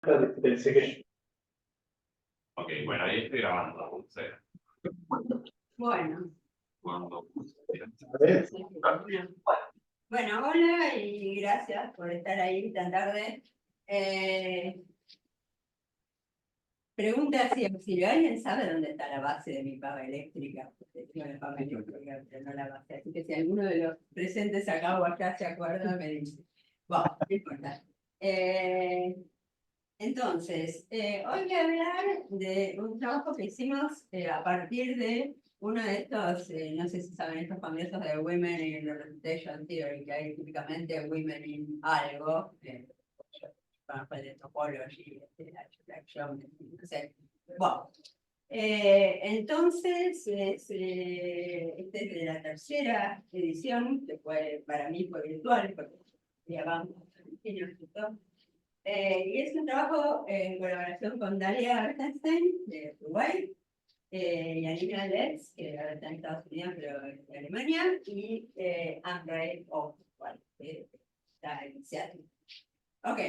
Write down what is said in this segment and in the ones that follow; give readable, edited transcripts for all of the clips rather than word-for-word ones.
Pensé que Ok, bueno, ahí estoy grabando. O sea, Bueno. cuando ¿ves? Bueno, hola y gracias por estar ahí tan tarde. Pregunta si ¿alguien sabe dónde está la base de mi pava eléctrica? Porque tengo la pava eléctrica, pero no la base. Así que si alguno de los presentes acá o acá se acuerda, me dice. Bueno, no importa. Entonces, hoy voy a hablar de un trabajo que hicimos a partir de uno de estos, no sé si saben, estos famosos de Women in Representation Theory, que hay típicamente Women in algo, de topology, abstraction, no sé. Bueno, entonces, este es de la tercera edición, que fue, para mí fue virtual, porque ya vamos y es un trabajo en colaboración con Dalia Artenstein, de Uruguay, y Anina Letts, que ahora está en Estados Unidos, pero en Alemania, y Andre Oswald, que está en Seattle. Ok,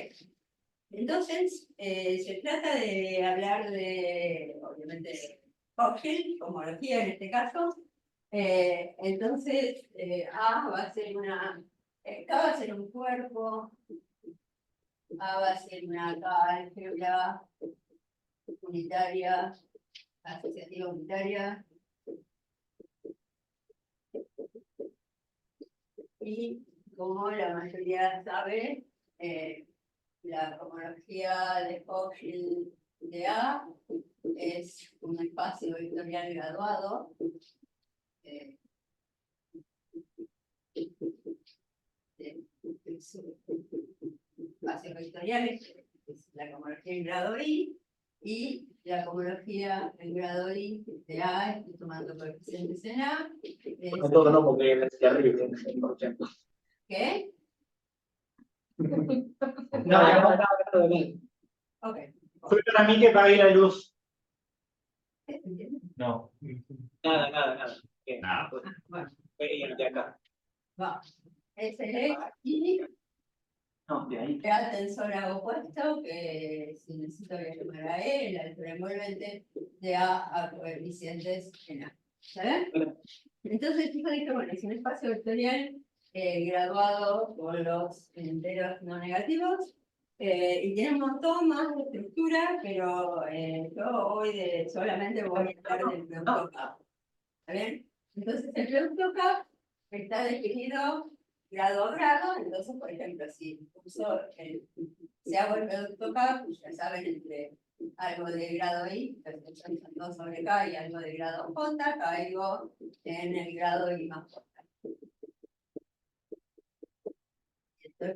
entonces se trata de hablar de, obviamente, Hochschild, homología en este caso. Entonces, A va a ser K va a ser un cuerpo. A va a ser una álgebra unitaria, asociativa unitaria. Y como la mayoría sabe, la homología de Hochschild de A es un espacio vectorial graduado. Espacios vectoriales, es la homología en grado I, y la homología en grado I de A, estoy tomando coeficientes en A. no todo no, porque es terrible, 100%. ¿Qué? No. Ok. Fue para mí que pagué la luz. No. Nada. Nada. Bueno, De acá. va. Ese es y No, de ahí. el tensor A opuesto, que si necesito voy a llamar a E, el altura envolvente de A coeficientes en A. ¿Sabes? Entonces, fíjate que bueno, es un espacio vectorial graduado por los enteros no negativos y tiene un montón más de estructura, pero yo hoy solamente voy a hablar del producto K. ¿Está bien? Entonces, el producto K está definido grado a grado. Entonces, por ejemplo, si hago el producto K, pues ya saben, entre algo de grado I, entonces son 2 sobre K, y algo de grado J, caigo en el grado I más J. ¿Está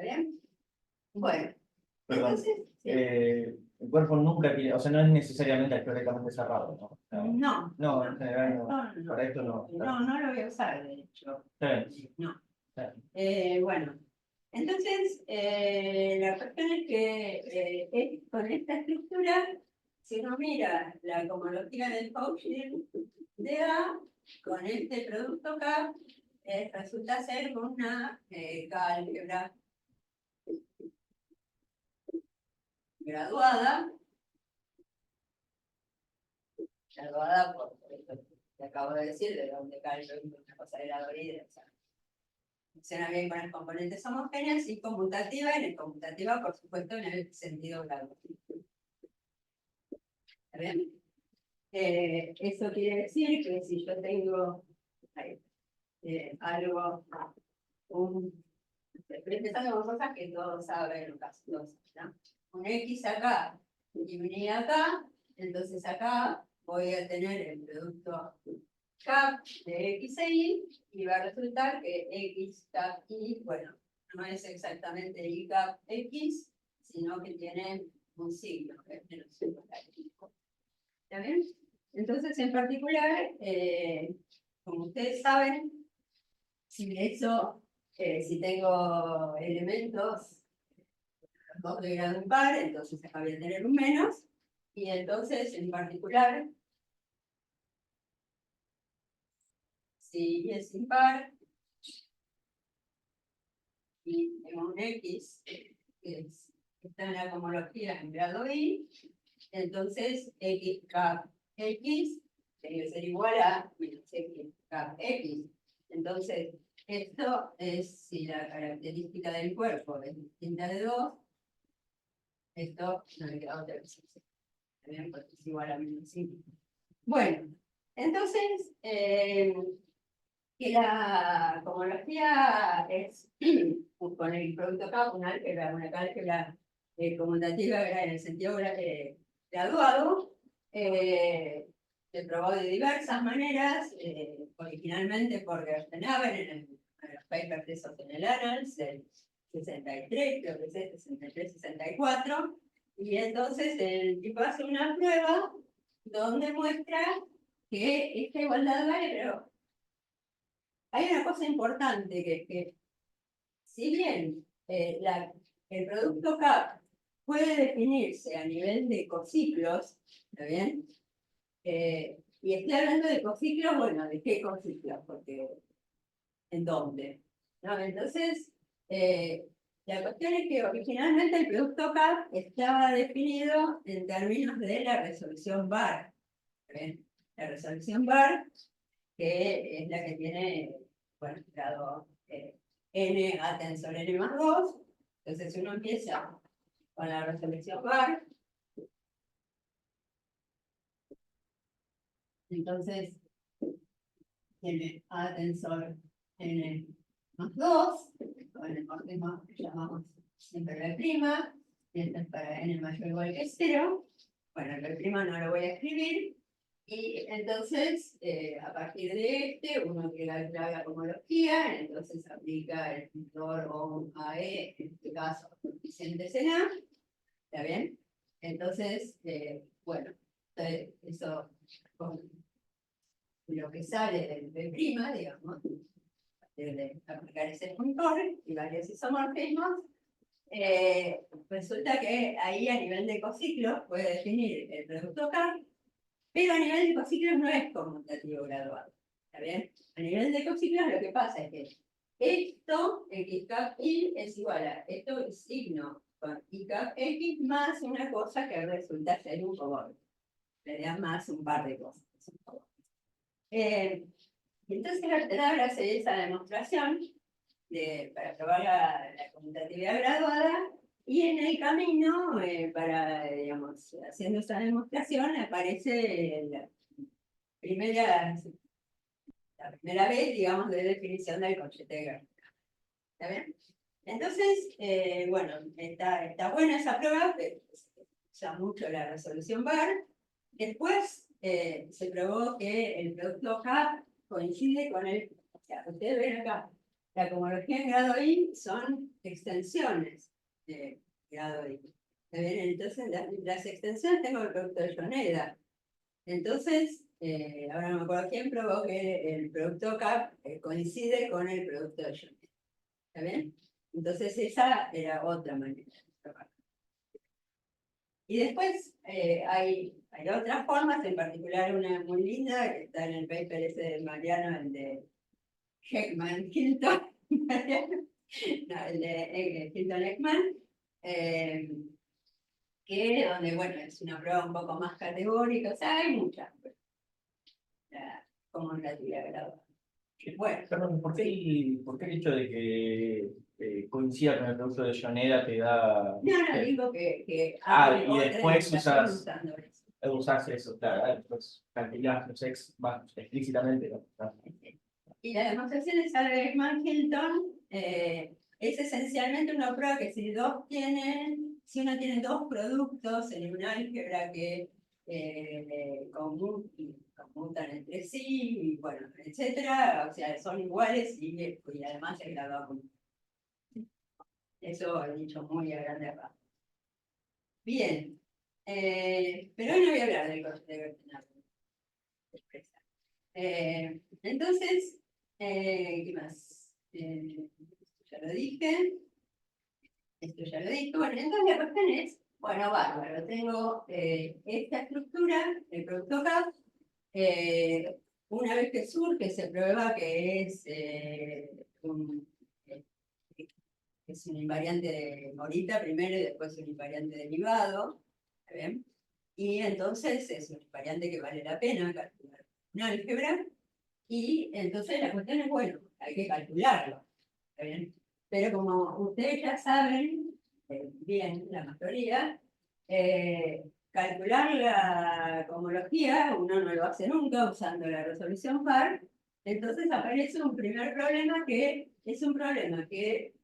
bien? Bueno, Perdón. entonces, sí. El cuerpo nunca tiene, o sea, no es necesariamente algebraicamente cerrado, ¿no? No. No, en general no. No. Para esto no. No lo voy a usar, de hecho. No. Bueno, entonces, la cuestión es que con esta estructura, si uno mira la homología del Hochschild de A, con este producto K, resulta ser una K-álgebra graduada por esto que acabo de decir, de donde K es una cosa de grado I, o sea, funciona bien con las componentes homogéneas y conmutativa, en el conmutativa, por supuesto, en el sentido grado. ¿Está bien? Eso quiere decir que si yo tengo algo, estoy empezando con cosas que todos saben, casi todos, ¿no? Un X acá y un Y acá, entonces acá voy a tener el producto K de X e Y va a resultar que X, K, Y, bueno, no es exactamente Y, K, X, sino que tiene un signo, que es menos 1. ¿Está bien? Entonces, en particular, como ustedes saben, si tengo elementos, 2 de grado impar, entonces acá voy a tener un menos, y entonces, en particular, si Y es impar, y tengo un X está en la cohomología en grado I, entonces X cap X tiene que ser igual a menos X cap X. Entonces, esto es si la característica del cuerpo es distinta de 2, esto no le queda otra cosa. También porque es igual a menos 5. Bueno, entonces, que la cohomología es con el producto K, una álgebra conmutativa en el sentido graduado, se probó de diversas maneras, originalmente por Gerstenhaber en los papers de esos en el Annals, del 63, creo que es 63-64, y entonces el tipo hace una prueba donde muestra que esta igualdad vale, pero hay una cosa importante que si bien el producto CAP puede definirse a nivel de cociclos, ¿está bien? Y estoy hablando de cociclos, bueno, ¿de qué cociclos? Porque, ¿en dónde? ¿No? Entonces, la cuestión es que originalmente el producto CAP estaba definido en términos de la resolución bar. ¿Está bien? La resolución bar, que es la que tiene, bueno, grado n a tensor n más 2. Entonces uno empieza con la resolución bar. Entonces tiene a tensor n más 2, con el morfismo que llamamos siempre la prima, y esto es para n mayor o igual que 0. Bueno, el prima no lo voy a escribir. Y entonces, a partir de uno que la homología, entonces aplica el factor OAE, en este caso, coeficiente Sena, ¿está bien? Entonces, bueno, eso con lo que sale del B', digamos, de aplicar ese factor y varios isomorfismos, resulta que ahí a nivel de cociclos puede definir el producto K. Pero a nivel de cociclos no es conmutativo graduado. ¿Está bien? A nivel de cociclos lo que pasa es que esto, x cap y, es igual a esto es signo con i cap x más una cosa que resulta ser un coborno. Le da más un par de cosas. Entonces Gerstenhaber hace esa demostración para probar la conmutatividad graduada. Y en el camino, digamos, haciendo esa demostración, aparece la primera vez, digamos, de definición del conchete de Gerstenhaber. ¿Está bien? Entonces, bueno, está buena esa prueba, que usa mucho la resolución bar. Después se probó que el producto K coincide con el... O sea, ustedes ven acá, la cohomología en grado I son extensiones de grado I. Entonces, las extensiones tengo el producto de Yoneda. Entonces, ahora no me acuerdo quién probó que el producto K coincide con el producto de Yoneda. ¿Está bien? Entonces, esa era otra manera de probar. Y después hay otras formas, en particular una muy linda, que está en el paper ese de Mariano, el de Heckman-Hilton, no, el de Hilton-Heckman, que donde, bueno, es una prueba un poco más categórica, o sea, hay muchas, como en la teoría graduada. Bueno, Perdón, ¿por qué el hecho de que coincida con el producto de Yoneda te da... no digo que y otra después demostración usas usando eso. usas eso, claro, después calculás los ex más explícitamente, ¿no? Y la demostración de Heckman-Hilton es esencialmente una prueba que si uno tiene dos productos en un álgebra que conmutan entre sí, y bueno, etcétera, o sea, son iguales y además el grado común. Eso he dicho muy a grande rasgos. Bien, pero hoy no voy a hablar del coste de Gerstenhaber. Entonces, ¿qué más? Esto ya lo dije. Esto ya lo dije. Bueno, entonces la cuestión es, bueno, bárbaro, tengo esta estructura, el producto K. Una vez que surge, se prueba que es que es un invariante de Morita primero y después un invariante derivado. ¿Está bien? Y entonces es un invariante que vale la pena calcular en álgebra. Y entonces la cuestión es, bueno, hay que calcularlo. ¿Está bien? Pero como ustedes ya saben, bien, la mayoría, calcular la cohomología uno no lo hace nunca usando la resolución par. Entonces aparece un primer problema que es un problema que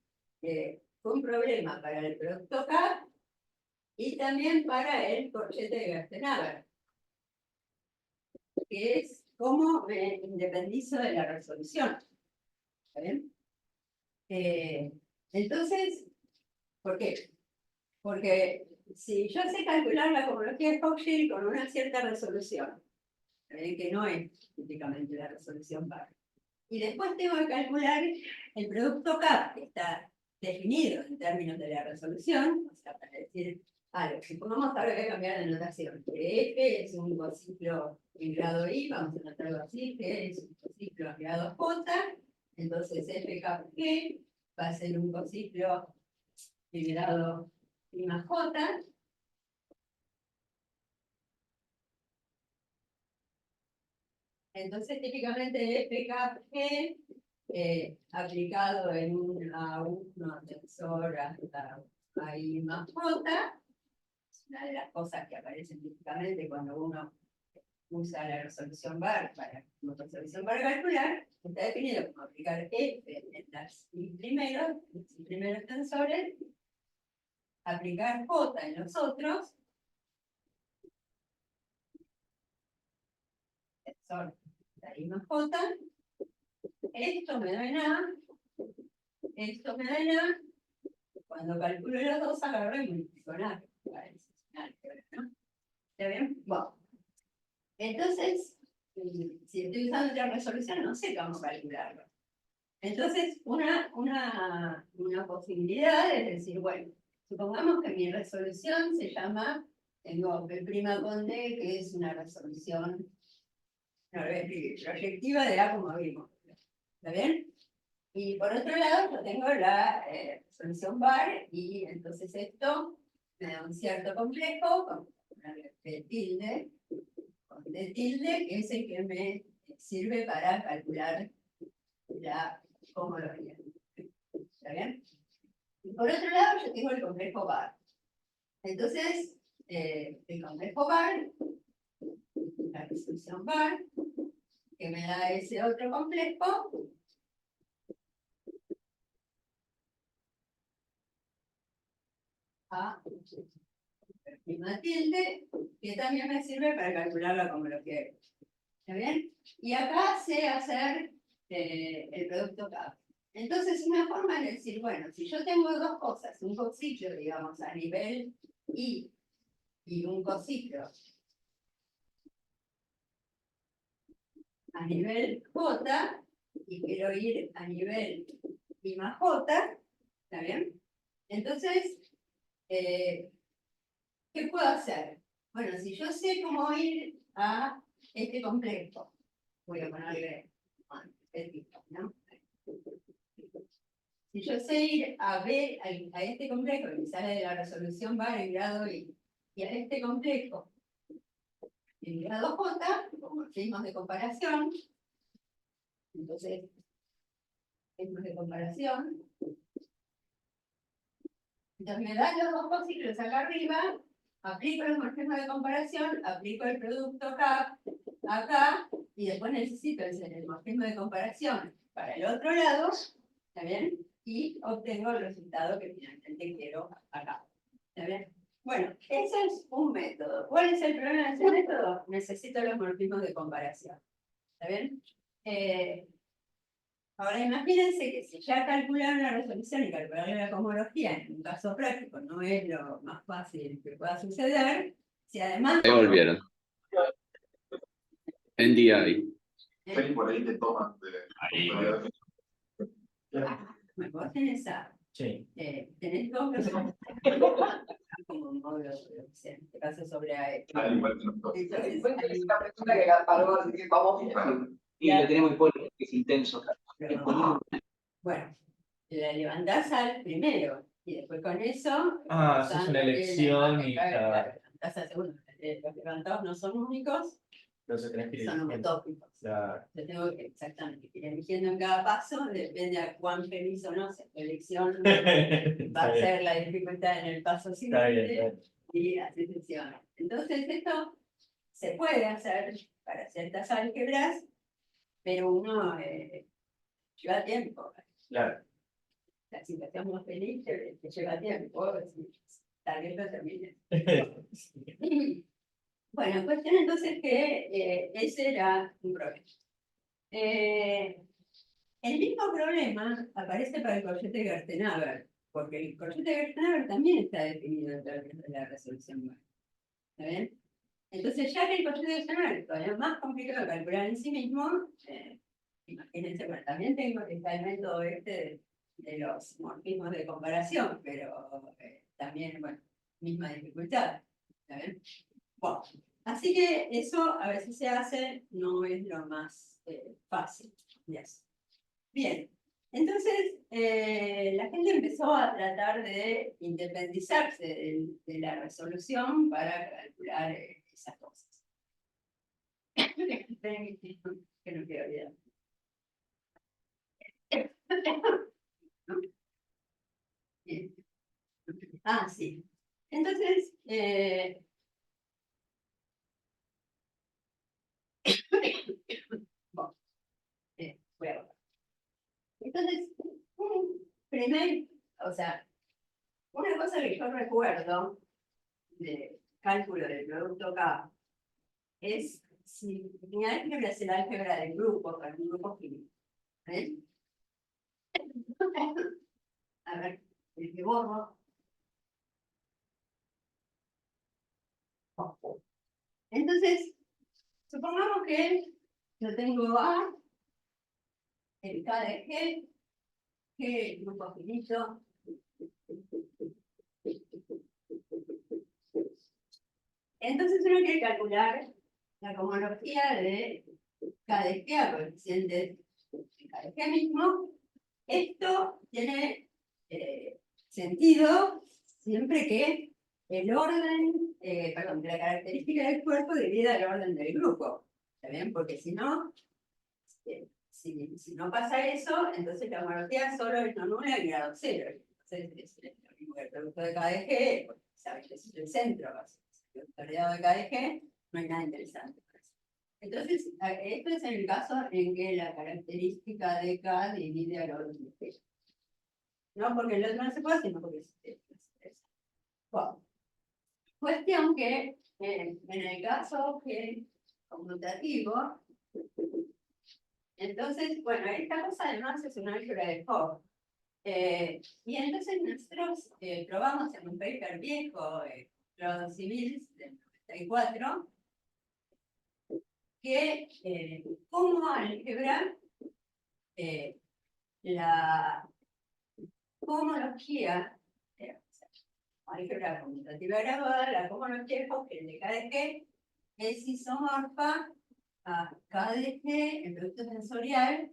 fue un problema para el producto K y también para el corchete de Gerstenhaber, que es cómo me independizo de la resolución. ¿Está bien? Entonces, ¿por qué? Porque si yo sé calcular la cohomología de Hochschild con una cierta resolución, que no es típicamente la resolución par, y después tengo que calcular el producto K, que está definido en términos de la resolución, o sea, para decir algo. Supongamos ahora que voy a cambiar de notación, que F es un cociclo en grado I, vamos a anotarlo así, que es un cociclo en grado J, entonces FKG va a ser un cociclo en grado I más J. Entonces, típicamente FKG aplicado en un A1 tensor hasta I más J, es una de las cosas que aparecen típicamente cuando uno usa la resolución bar como resolución para calcular, está definido como aplicar F en las I primeros tensores, aplicar J en los otros, tensor de I más J, esto me da en A, esto me da en A, cuando calculo los dos agarro y multiplico en A, ¿no? ¿Está bien? Bueno. Entonces, si estoy usando otra resolución, no sé cómo calcularlo. Entonces, una posibilidad es decir, bueno, supongamos que mi resolución se llama, tengo P' con D, que es una resolución, no lo voy a escribir, proyectiva de A como vimos. ¿Está bien? Y por otro lado, yo tengo la resolución bar, y entonces esto me da un cierto complejo, con P tilde, de tilde, que es el que me sirve para calcular la homología. ¿Está bien? Y por otro lado, yo tengo el complejo bar. Entonces, el complejo bar, la resolución bar, que me da ese otro complejo, a prima tilde, que también me sirve para calcular la homología. ¿Está bien? Y acá sé hacer el producto K. Entonces, una forma de decir, bueno, si yo tengo dos cosas, un cociclo, digamos, a nivel I y un cociclo a nivel J, y quiero ir a nivel I más J, ¿está bien? Entonces, ¿qué puedo hacer? Bueno, si yo sé cómo ir a este complejo, voy a ponerle el tipo, ¿no? Si yo sé ir a B, a este complejo que me sale de la resolución bar en grado I, y a este complejo en grado J, con morfismos de comparación, entonces, morfismos de comparación, entonces me dan los dos cociclos acá arriba, aplico los morfismos de comparación, aplico el producto K acá, y después necesito el morfismo de comparación para el otro lado, ¿está bien? Y obtengo el resultado que finalmente quiero acá. ¿Está bien? Bueno, ese es un método. ¿Cuál es el problema de ese método? Necesito los morfismos de comparación. ¿Está bien? Ahora imagínense que si ya calcularon la resolución y calcularon la cohomología, en un caso práctico no es lo más fácil que pueda suceder, si además... Ahí volvieron. NDI. Sí, por ahí te toman Ahí, Bueno, vos tenés A, Sí. tenés dos como un módulo sobre, en este caso sobre AE. al igual que nosotros. Entonces, Fue una persona que paró, así que vamos. Y lo tenemos que poner, que es intenso. bueno, la levantás al primero, y después con eso... Haces una elección y claro, levantás al segundo. Los levantados no son únicos, entonces tenés que ir son eligiendo. homotópicos. Claro. Yo tengo que exactamente ir eligiendo en cada paso, depende a cuán feliz o no sea tu elección, va Está a bien, ser la dificultad en el paso está bien, siguiente está y así sucesivamente. Entonces esto se puede hacer para ciertas álgebras, pero uno lleva tiempo. claro. La situación más feliz te lleva tiempo, tal vez lo termine. Bueno, cuestión entonces que ese era un problema. El mismo problema aparece para el coyote Gertenhaber, porque el coyote Gertenhaber también está definido en términos de la resolución básica. ¿Está bien? Entonces, ya que el coyote Gertenhaber es todavía más complicado de calcular en sí mismo, imagínense, bueno, también tengo el método de los morfismos de comparación, pero también, bueno, misma dificultad. ¿Está bien? Bueno, así que eso a veces se hace, no es lo más fácil de hacer. Bien, entonces la gente empezó a tratar de independizarse de la resolución para calcular esas cosas. Esperen que no quiero olvidar. ¿No? Bien. Ah, sí. Entonces, bueno, voy a volver. Entonces, o sea, una cosa que yo recuerdo de cálculo del producto K es si mi álgebra es el álgebra del grupo, para un grupo finito. ¿Ven? A ver, el que borro. Entonces, supongamos que yo tengo A, el K de G, el grupo finito. Entonces uno quiere calcular la cohomología de K de G a coeficientes de K de G mismo. Esto tiene sentido siempre que el orden, perdón, que la característica del cuerpo divida el orden del grupo. ¿Está bien? Porque si no, si no pasa eso, entonces la homología solo es no nula en grado cero. Entonces es lo mismo que el producto de K de G, porque sabes que es el centro, el autoridad de K de G, no hay nada interesante. Entonces, esto es el caso en que la característica de K divide al orden de G. No porque el otro no se puede, sino porque es. Bueno, cuestión que en el caso G conmutativo, entonces, bueno, esta cosa además es una álgebra de Hopf. Y entonces nosotros probamos en un paper viejo, los Civils del 94, que como álgebra, la homología, álgebra conmutativa graduada, la homología de Hopf, el de K de G, es isomorfa a K de G, el producto sensorial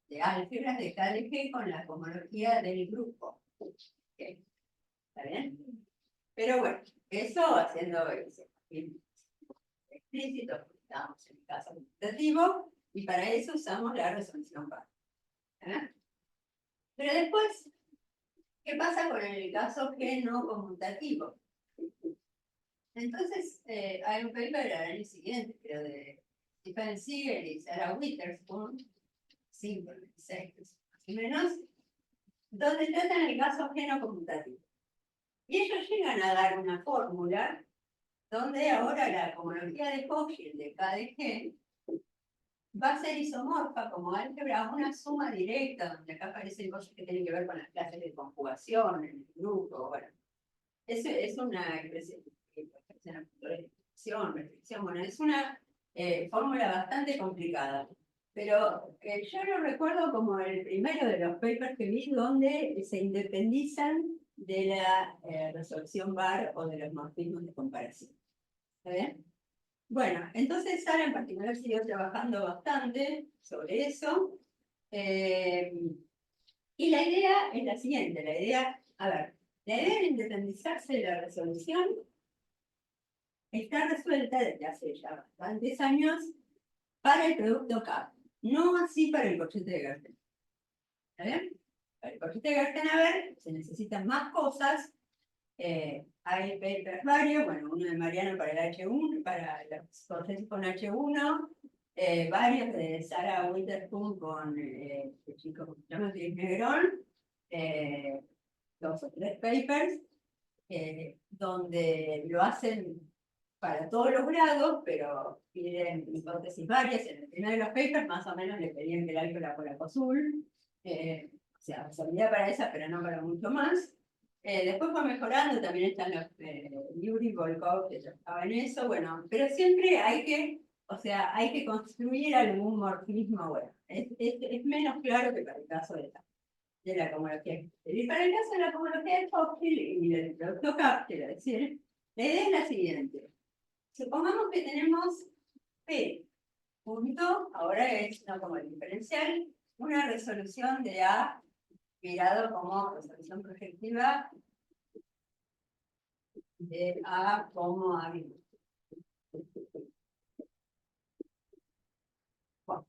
de álgebras de K de G con la homología del grupo. ¿Okay? ¿Está bien? Pero bueno, eso haciendo explícito, porque estamos en el caso conmutativo, y para eso usamos la resolución básica. Pero después, ¿qué pasa con el caso G no conmutativo? Entonces, hay un paper del año siguiente, pero de Stephen Siegel y Sarah Witherspoon, 5, 6, más o menos, donde tratan el caso G no conmutativo. Y ellos llegan a dar una fórmula donde ahora la homología de Hopf y el de K de G va a ser isomorfa como álgebra, una suma directa, donde acá aparecen cosas que tienen que ver con las clases de conjugación, en el grupo, bueno. Es una restricción, bueno, es una fórmula bastante complicada. Pero yo lo recuerdo como el primero de los papers que vi donde se independizan de la resolución bar o de los morfismos de comparación. ¿Está bien? Bueno, entonces Sara en particular siguió trabajando bastante sobre eso. Y la idea es la siguiente, la idea de independizarse de la resolución está resuelta desde hace ya bastantes años para el producto CAP, no así para el cochete de Gersten. ¿Está bien? Para el cochete de Gersten, se necesitan más cosas. Hay papers varios, bueno, uno de Mariano para el H1, para los procesos con H1, varios de Sara Witherspoon con el chico que se llama Chris Negrón, 2 o 3 papers, donde lo hacen para todos los grados, pero piden hipótesis varias. En el final de los papers más o menos le pedían que el álcool fuera azul, o sea, servía para esa, pero no para mucho más. Después fue mejorando, también están los Yuri Volkov, que trabajaba en eso, bueno, pero siempre hay que construir algún morfismo, bueno, es menos claro que para el caso de la cohomología. Y para el caso de la cohomología de Hopkins y del producto CAP, quiero decir, la idea es la siguiente. Supongamos que tenemos P punto, ahora es no como el diferencial, una resolución de A mirado como resolución proyectiva de A como A mismo. Bueno,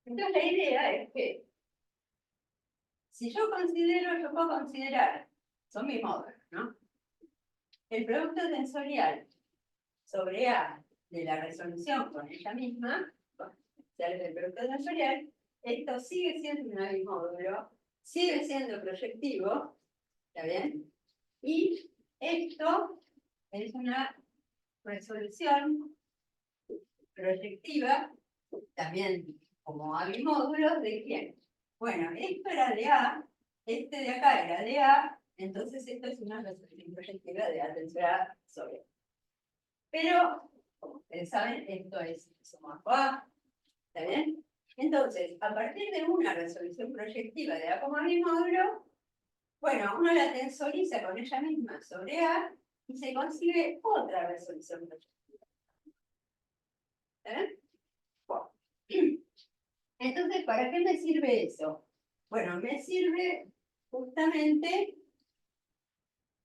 entonces la idea es que si yo puedo considerar, son mis módulos, ¿no? El producto tensorial sobre A de la resolución con ella misma, del producto tensorial, esto sigue siendo un abimódulo, sigue siendo proyectivo, ¿está bien? Y esto es una resolución proyectiva, también como abimódulos, ¿de quién? Bueno, esto era de A, este de acá era de A, entonces esto es una resolución proyectiva de A tensor A sobre A. Pero, como ustedes saben, esto es isomorfo A, ¿está bien? Entonces, a partir de una resolución proyectiva de A como abimódulo, bueno, uno la tensoriza con ella misma sobre A y se consigue otra resolución proyectiva. ¿Está bien? Bueno. Entonces, ¿para qué me sirve eso? Bueno, me sirve justamente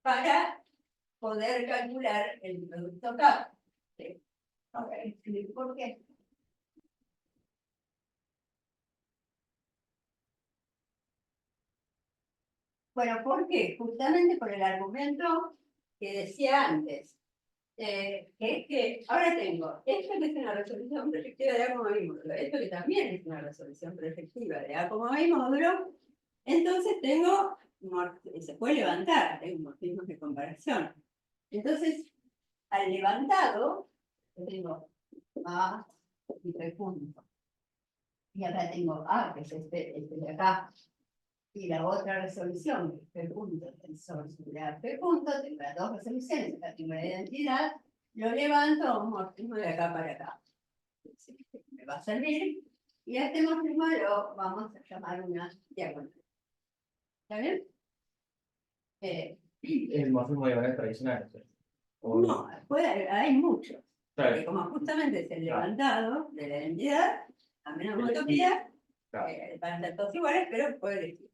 para poder calcular el producto CAP. ¿Sí? Ahora, ¿por qué? Bueno, ¿por qué? Justamente por el argumento que decía antes. Que es que ahora tengo esto que es una resolución proyectiva de A como bimódulo, esto que también es una resolución proyectiva de A como bimódulo, entonces tengo, se puede levantar, tengo morfismos de comparación. Entonces, al levantado, tengo A y P punto. Y acá tengo A, que es este de acá. Y la otra resolución, P punto, tensor sobre A, P punto, tengo las dos resoluciones, acá tengo la identidad, lo levanto a un morfismo de acá para acá. Me va a servir, y a este morfismo lo vamos a llamar una diagonal. ¿Está bien? El morfismo diagonal tradicional. ¿O No, hay muchos. Claro, Porque como justamente es el levantado de la identidad, a menos homotopía, claro. van a ser todos iguales, pero puede elegir.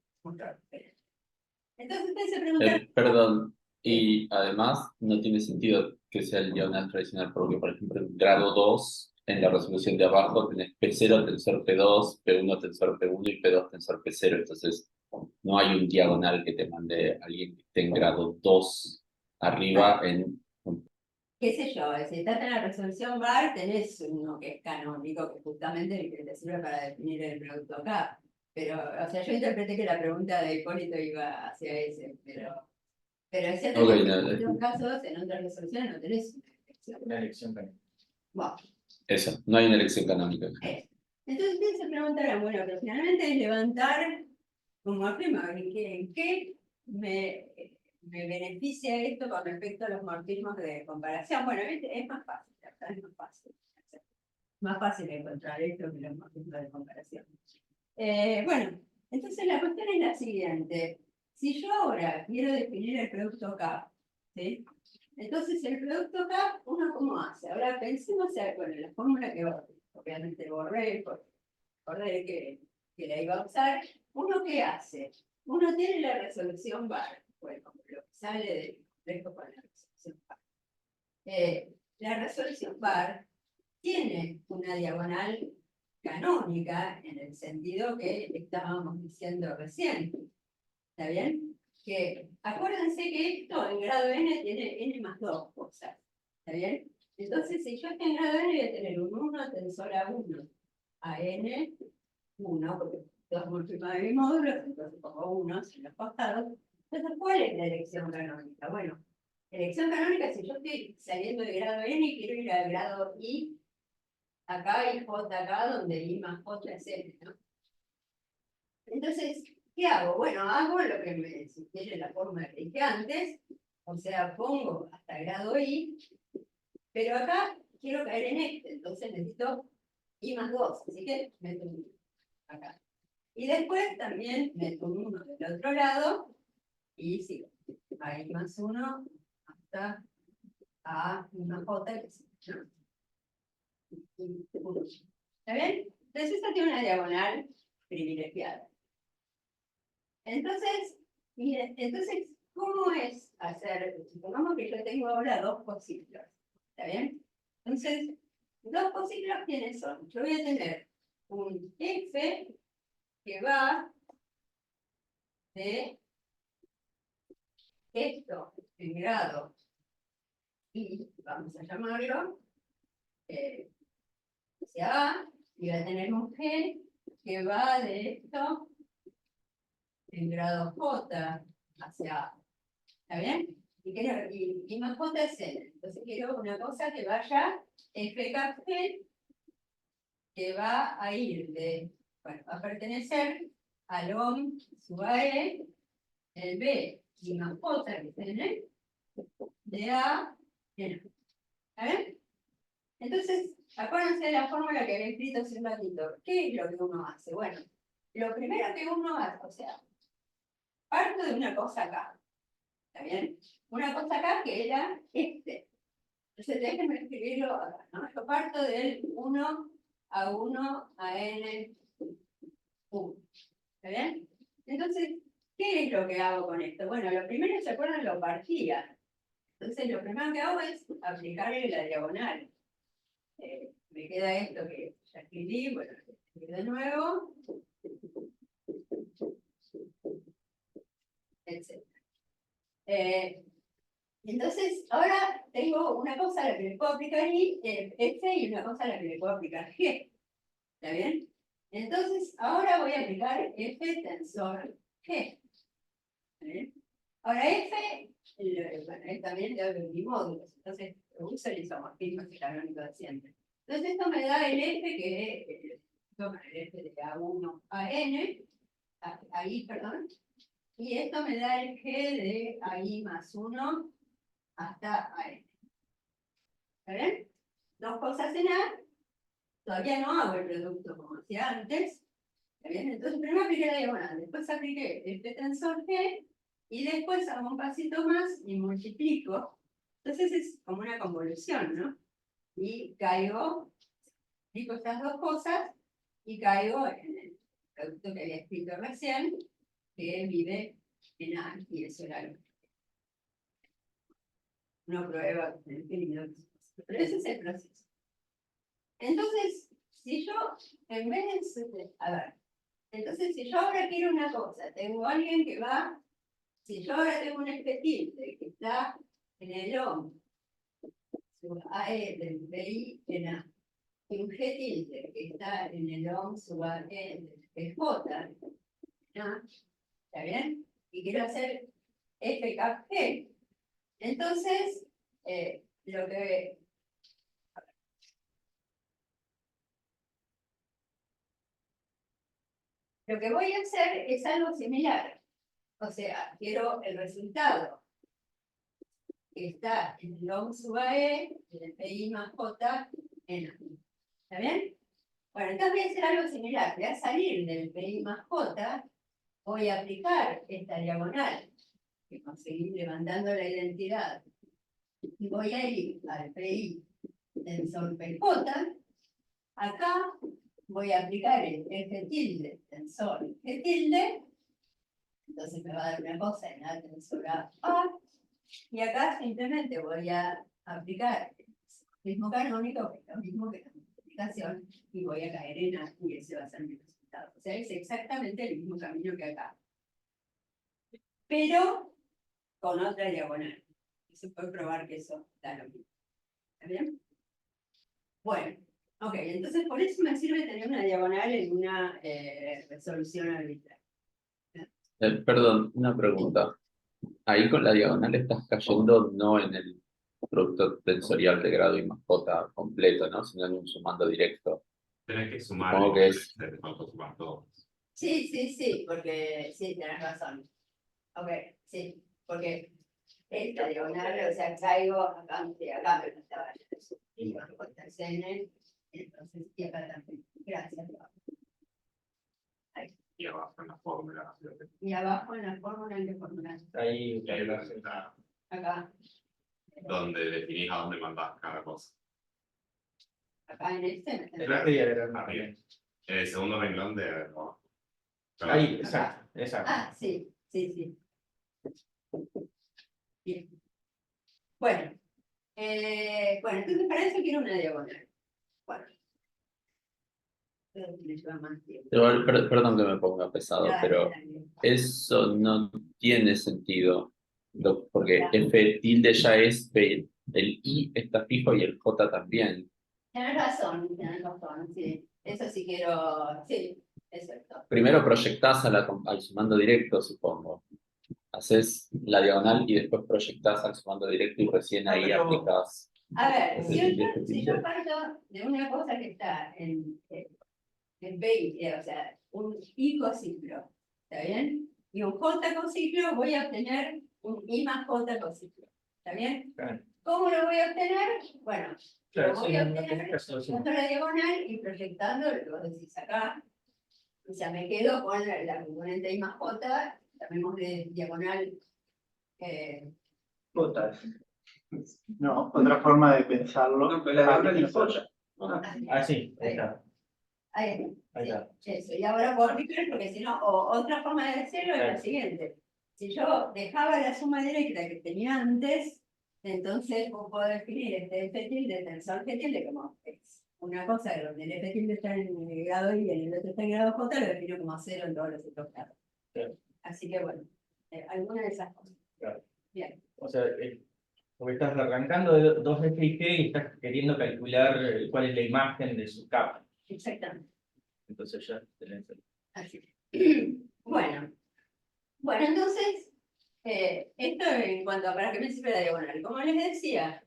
Entonces ustedes se preguntan, Perdón, y además no tiene sentido que sea el diagonal tradicional, porque por ejemplo en grado 2, en la resolución de abajo tenés P0 tensor P2, P1 tensor P1 y P2 tensor P0, entonces no hay un diagonal que te mande alguien que esté en grado 2 arriba en... qué sé yo, si estás en la resolución bar, tenés uno que es canónico, que justamente es el que te sirve para definir el producto acá. Pero, o sea, yo interpreté que la pregunta de Hipólito iba hacia ese, pero es cierto Ok, que no, en otros casos, en otras resoluciones no tenés una elección. Una elección también. Bueno, Eso, no hay una elección canónica. entonces ustedes se preguntarán, bueno, pero finalmente es levantar un morfismo, ¿en qué me beneficia esto con respecto a los morfismos de comparación? Bueno, es más fácil, la verdad es más fácil. Más fácil encontrar esto que los morfismos de comparación. Bueno, entonces la cuestión es la siguiente. Si yo ahora quiero definir el producto K, ¿sí? Entonces el producto K, ¿uno cómo hace? Ahora pensemos, bueno, la fórmula que obviamente borré que la iba a usar, ¿uno qué hace? Uno tiene la resolución bar, bueno, lo que sale del complejo con la resolución bar. La resolución bar tiene una diagonal canónica en el sentido que estábamos diciendo recién. ¿Está bien? Que acuérdense que esto en grado n tiene n más 2 cosas. ¿Está bien? Entonces, si yo estoy en grado n, voy a tener un 1 tensor a 1 a n, 1, porque 2 múltiplos de mi módulo, entonces pongo 1 en los costados. Entonces, ¿cuál es la elección canónica? Bueno, elección canónica, si yo estoy saliendo de grado n y quiero ir al grado i, acá y j acá, donde i más j es n, ¿no? Entonces, ¿qué hago? Bueno, hago lo que me sugiere la fórmula que dije antes, o sea, pongo hasta grado i, pero acá quiero caer en este, entonces necesito i más 2, así que meto un 1 acá. Y después también meto un 1 del otro lado, y sigo. A i más 1 hasta a i más j, que es, ¿no? ¿Está bien? Entonces esta tiene una diagonal privilegiada. Entonces, miren, entonces, ¿cómo es hacer? Supongamos que yo tengo ahora dos cociclos, ¿está bien? Entonces, dos cociclos, ¿quiénes son? Yo voy a tener un f que va de esto en grado y vamos a llamarlo hacia A, y va a tener un g que va de esto en grado J hacia A. ¿Está bien? Y más J es N. Entonces quiero una cosa que vaya FKG, que va a ir de, bueno, va a pertenecer al OM sub AE, el B y más J que es N, de A en A. ¿Está bien? Entonces, acuérdense de la fórmula que había escrito hace un ratito. ¿Qué es lo que uno hace? Bueno, lo primero que uno hace, o sea, parto de una cosa acá. ¿Está bien? Una cosa acá que era este. Entonces déjenme escribirlo acá, ¿no? Yo parto del 1 a 1 a n 1. ¿Está bien? Entonces, ¿qué es lo que hago con esto? Bueno, lo primero, ¿se acuerdan? Lo partía. Entonces, lo primero que hago es aplicarle la diagonal. Me queda esto que ya escribí, bueno, escribí de nuevo, etc. Entonces, ahora tengo una cosa a la que le puedo aplicar F y una cosa a la que le puedo aplicar G. ¿Está bien? Entonces, ahora voy a aplicar F tensor G. ¿Está bien? Ahora F, bueno, es también de bimódulos, entonces uso el isomorfismo canónico de siempre. Entonces, esto me da el F que toma el F de A1 a N, ahí, perdón, y esto me da el G de ahí más 1 hasta a N. ¿Está bien? Dos cosas en A, todavía no hago el producto como hacía antes. ¿Está bien? Entonces primero apliqué la diagonal, después apliqué este tensor G, y después hago un pasito más y multiplico. Entonces es como una convolución, ¿no? Y caigo, explico estas dos cosas, y caigo en el producto que había escrito recién, que vive en A, y eso era lo que uno prueba con el querido. Pero ese es el proceso. Entonces, si yo, en vez de, a ver, entonces si yo ahora quiero una cosa, tengo alguien que va, si yo ahora tengo un expediente que está en el OM, sub AE del PI en A, y un G tilde que está en el OM sub AE del PJ, ¿no? ¿Está bien? Y quiero hacer FKG. Entonces, lo que voy a hacer es algo similar. O sea, quiero el resultado que está en el OM sub AE, en el PI más J, en A. ¿Está bien? Bueno, entonces voy a hacer algo similar. Voy a salir del PI más J, voy a aplicar esta diagonal que conseguí levantando la identidad. Y voy a ir al PI tensor PJ. Acá voy a aplicar el F tilde, tensor G tilde, entonces me va a dar una cosa en la tensora A, y acá simplemente voy a aplicar el mismo canónico, que es lo mismo que la multiplicación, y voy a caer en A, y ese va a ser mi resultado. O sea, es exactamente el mismo camino que acá, pero con otra diagonal. Y se puede probar que eso da lo mismo. ¿Está bien? Bueno, ok, entonces por eso me sirve tener una diagonal en una resolución arbitraria. Perdón, una pregunta. Ahí con la diagonal estás cayendo no en el producto tensorial de grado y más j completo, ¿no? Sino en un sumando directo. Tenés que sumar. Supongo que es- Te falta sumar todo. Sí, sí, sí, porque sí, tenés razón. Ok, sí, porque esta diagonal, o sea, caigo acá, acá me faltaba y cuando cortas n, entonces, y acá también. Gracias. Y abajo en la fórmula. Y abajo en la fórmula, ¿en qué fórmula? Ahí, Y ahí está Acá. donde definís a dónde mandás cada cosa. Acá en este. en este diagrama. Arriba. En el segundo renglón de abajo. Ahí, exacto, exacto. Ah, sí, sí, sí. Bien. Bueno, bueno, entonces para eso quiero una diagonal. Bueno. Me lleva más tiempo. Perdón que me ponga pesado, Dale, pero dale. eso no tiene sentido. Porque F tilde ya es B, el I está fijo y el J también. Tienes razón, sí. Eso sí quiero, sí, es cierto. Primero proyectás al sumando directo, supongo. Haces la diagonal y después proyectás al sumando directo y recién ahí Pero- A aplicás. ver, Ese si tilde, si yo parto de una cosa que está en B, o sea, un I cosiclo, ¿está bien? Y un J cosiclo, voy a obtener un I más J cosiclo, ¿está bien? Claro. ¿Cómo lo voy a obtener? Bueno, Claro, lo sí, voy a no tenés obtener que hacerlo así. usando la diagonal y proyectando lo que vos decís acá. O sea, me quedo con la componente I más J, llamémosle diagonal. J. No, otra forma de pensarlo. No, pero la diagonal tiene es J. J. Ah, sí, ahí está. Ahí Ahí está. eso, y ahora puedo aplicar porque si no, otra forma de decirlo es la siguiente. Si yo dejaba la suma directa que tenía antes, entonces puedo definir este F tilde, tensor G tilde, como es una cosa donde el F tilde está en el grado I y el otro está en el grado J, lo defino como 0 en todos los otros grados. Claro. Así que bueno, alguna de esas cosas. Claro. Bien. O sea, porque estás arrancando de dos F y G y estás queriendo calcular cuál es la imagen de su capa. Exactamente. Entonces ya tenés el... Así. Bueno, entonces, esto en cuanto a para qué me sirve la diagonal. Como les decía,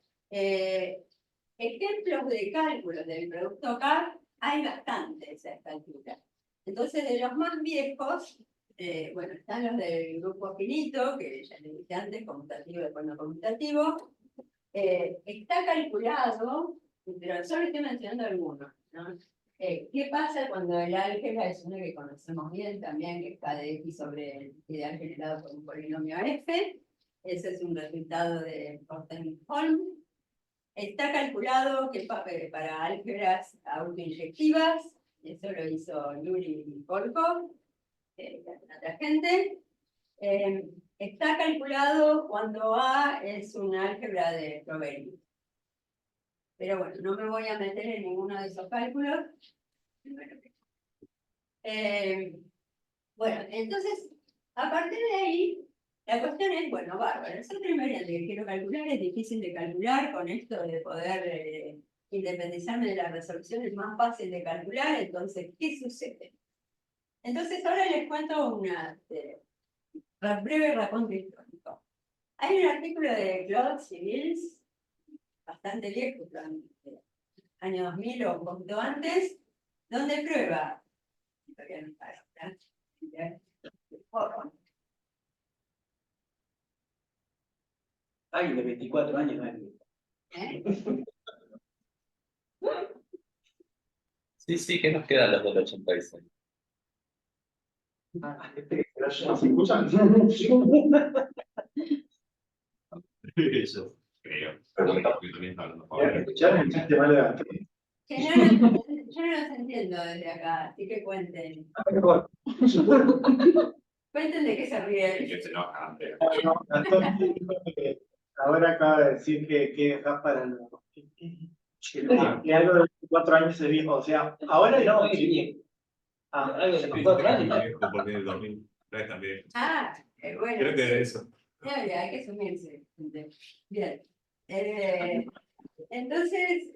ejemplos de cálculos del producto K hay bastantes a esta altura. Entonces, de los más viejos, bueno, están los del grupo finito, que ya les dije antes, conmutativo de cuerno conmutativo. Está calculado, pero solo estoy mencionando algunos, ¿no? ¿Qué pasa cuando el álgebra es uno que conocemos bien también, que es K de X sobre el ideal generado por un polinomio F? Ese es un resultado de Kortenholm. Está calculado que para álgebras autoinyectivas, eso lo hizo Yuri y Volkov, otra gente. Está calculado cuando A es un álgebra de Frobenius. Pero bueno, no me voy a meter en ninguno de esos cálculos. Bueno, entonces, a partir de ahí, la cuestión es, bueno, bárbaro, esa primera que quiero calcular es difícil de calcular, con esto de poder independizarme de la resolución es más fácil de calcular, entonces, ¿qué sucede? Entonces, ahora les cuento una breve raconto histórico. Hay un artículo de Claude Civils, bastante viejo, año 2000 o un poquito antes, donde prueba, Ay, de 24 años. Sí, que nos quedan los del 86. ¿No se escuchan? Yo creo. Porque también está hablando Pablo. ¿Escucharon el chiste malo de Antonio? Generalmente, Yo no los entiendo desde acá, así que cuenten. Mejor. Cuenten de qué se Y ríen. que se enojan, pero. No, Gastón dijo que ahora acaba de decir que dejas para los. Que algo de 4 años es viejo, o sea, ahora no, sí. Ah, Algo de Sí, 4 yo años. viejo porque en el 2003 también. Ah, bueno. Creo que era eso. Hay que sumirse. Gente. Bien. Entonces,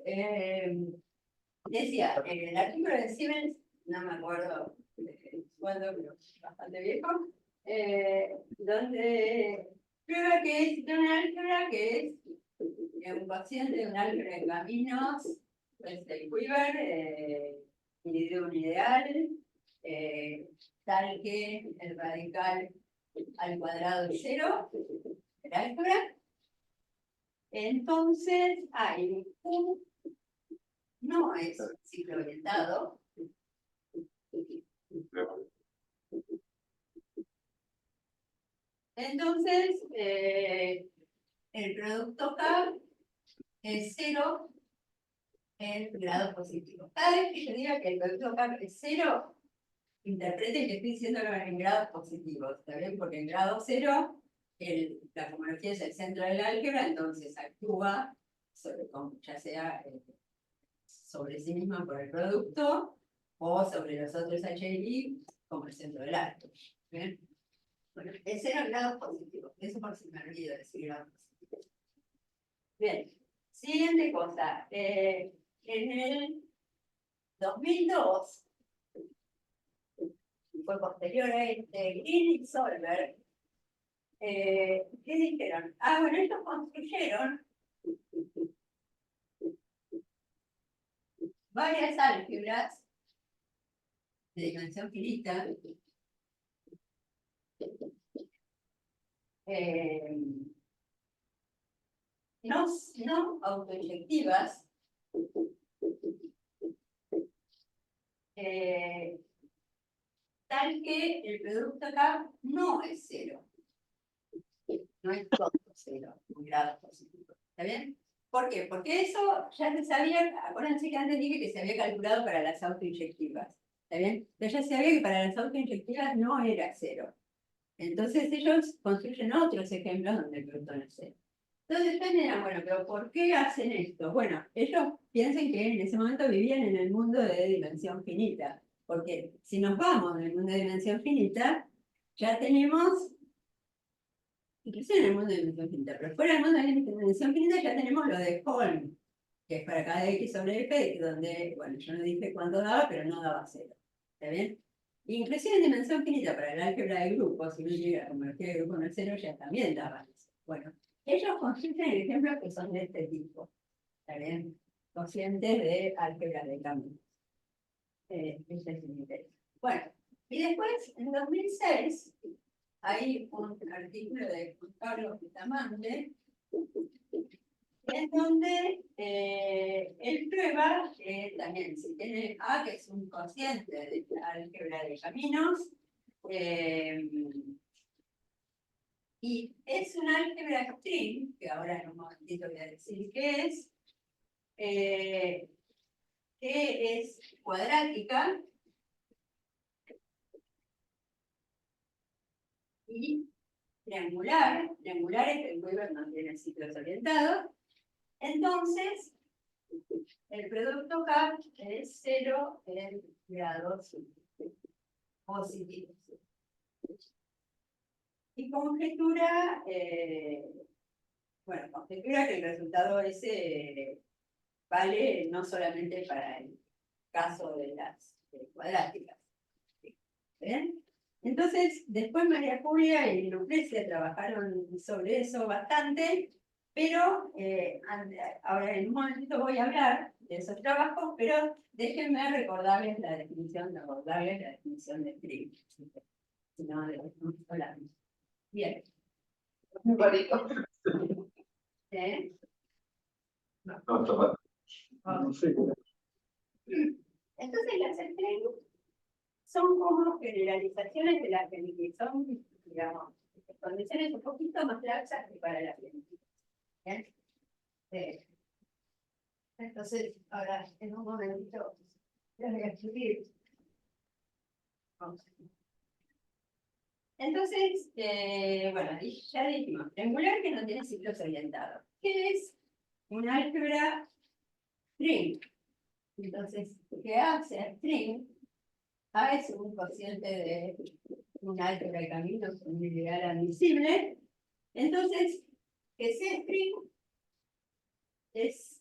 decía, el artículo de Siemens, no me acuerdo cuándo, pero bastante viejo, donde prueba que es de una álgebra que es un cociente de un álgebra de caminos, es el Quiver, y de un ideal, tal que el radical al cuadrado es 0, el álgebra. Entonces hay un, no es ciclo orientado, entonces el producto K es 0 en grado positivo. Cada vez que yo diga que el producto K es 0, interpreten que estoy diciéndolo en grados positivos, ¿está bien? Porque en grado 0 la homología es el centro del álgebra, entonces actúa sobre, ya sea sobre sí misma por el producto o sobre los otros HI como el centro del álgebra. ¿Bien? Bueno, es 0 en grados positivos, eso por si me olvido decir grados positivos. Bien, siguiente cosa. En el 2002, fue posterior a Green y Solberg, ¿qué dijeron? Ah, bueno, ellos construyeron varias álgebras de dimensión finita, no autoinyectivas, tal que el producto acá no es 0. No es todo 0, un grado positivo. ¿Está bien? ¿Por qué? Porque eso ya se sabía, acuérdense que antes dije que se había calculado para las autoinyectivas. ¿Está bien? Pero ya se sabía que para las autoinyectivas no era 0. Entonces ellos construyen otros ejemplos donde el producto no es 0. Entonces ustedes me dirán, bueno, pero ¿por qué hacen esto? Bueno, ellos piensan que en ese momento vivían en el mundo de dimensión finita. Porque si nos vamos del mundo de dimensión finita, ya tenemos, inclusive en el mundo de dimensión finita, pero fuera del mundo de dimensión finita ya tenemos lo de Holm, que es para cada X sobre F, donde, bueno, yo no dije cuánto daba, pero no daba 0. ¿Está bien? Inclusive en dimensión finita, para el álgebra de grupos, si uno llega a homología de grupo no es 0, ya también daba eso. Bueno, ellos construyen ejemplos que son de este tipo. ¿Está bien? Conscientes de álgebra de caminos. Ese es el interés. Bueno, y después, en 2006, hay un artículo de Juan Carlos Bustamante, en donde él prueba que también si tiene A, que es un cociente de la álgebra de caminos, y es un álgebra string, que ahora en un momentito voy a decir qué que es cuadrática y triangular. Triangular es que el Weber no tiene ciclos orientados. Entonces, el producto K es 0 en grados positivos. Y conjetura, conjetura que el resultado ese vale no solamente para el caso de las cuadráticas. ¿Ven? Entonces, después María Julia y Lucrecia trabajaron sobre eso bastante, pero ahora en un momentito voy a hablar de esos trabajos, pero déjenme recordarles la definición de string. Si no, de lo que estamos hablando. Bien. Muy bonito. ¿Eh? No, toma. No sé. Entonces, las strings son como generalizaciones de la que son, digamos, condiciones un poquito más laxas que para la plenitud. Entonces, ahora, en un momentito, Las voy a escribir. Vamos. Entonces, bueno, ya dijimos, triangular que no tiene ciclos orientados. ¿Qué es un álgebra string? Entonces, ¿qué hace string? A es un cociente de un álgebra de caminos con un ideal admisible. Entonces, que sea string es,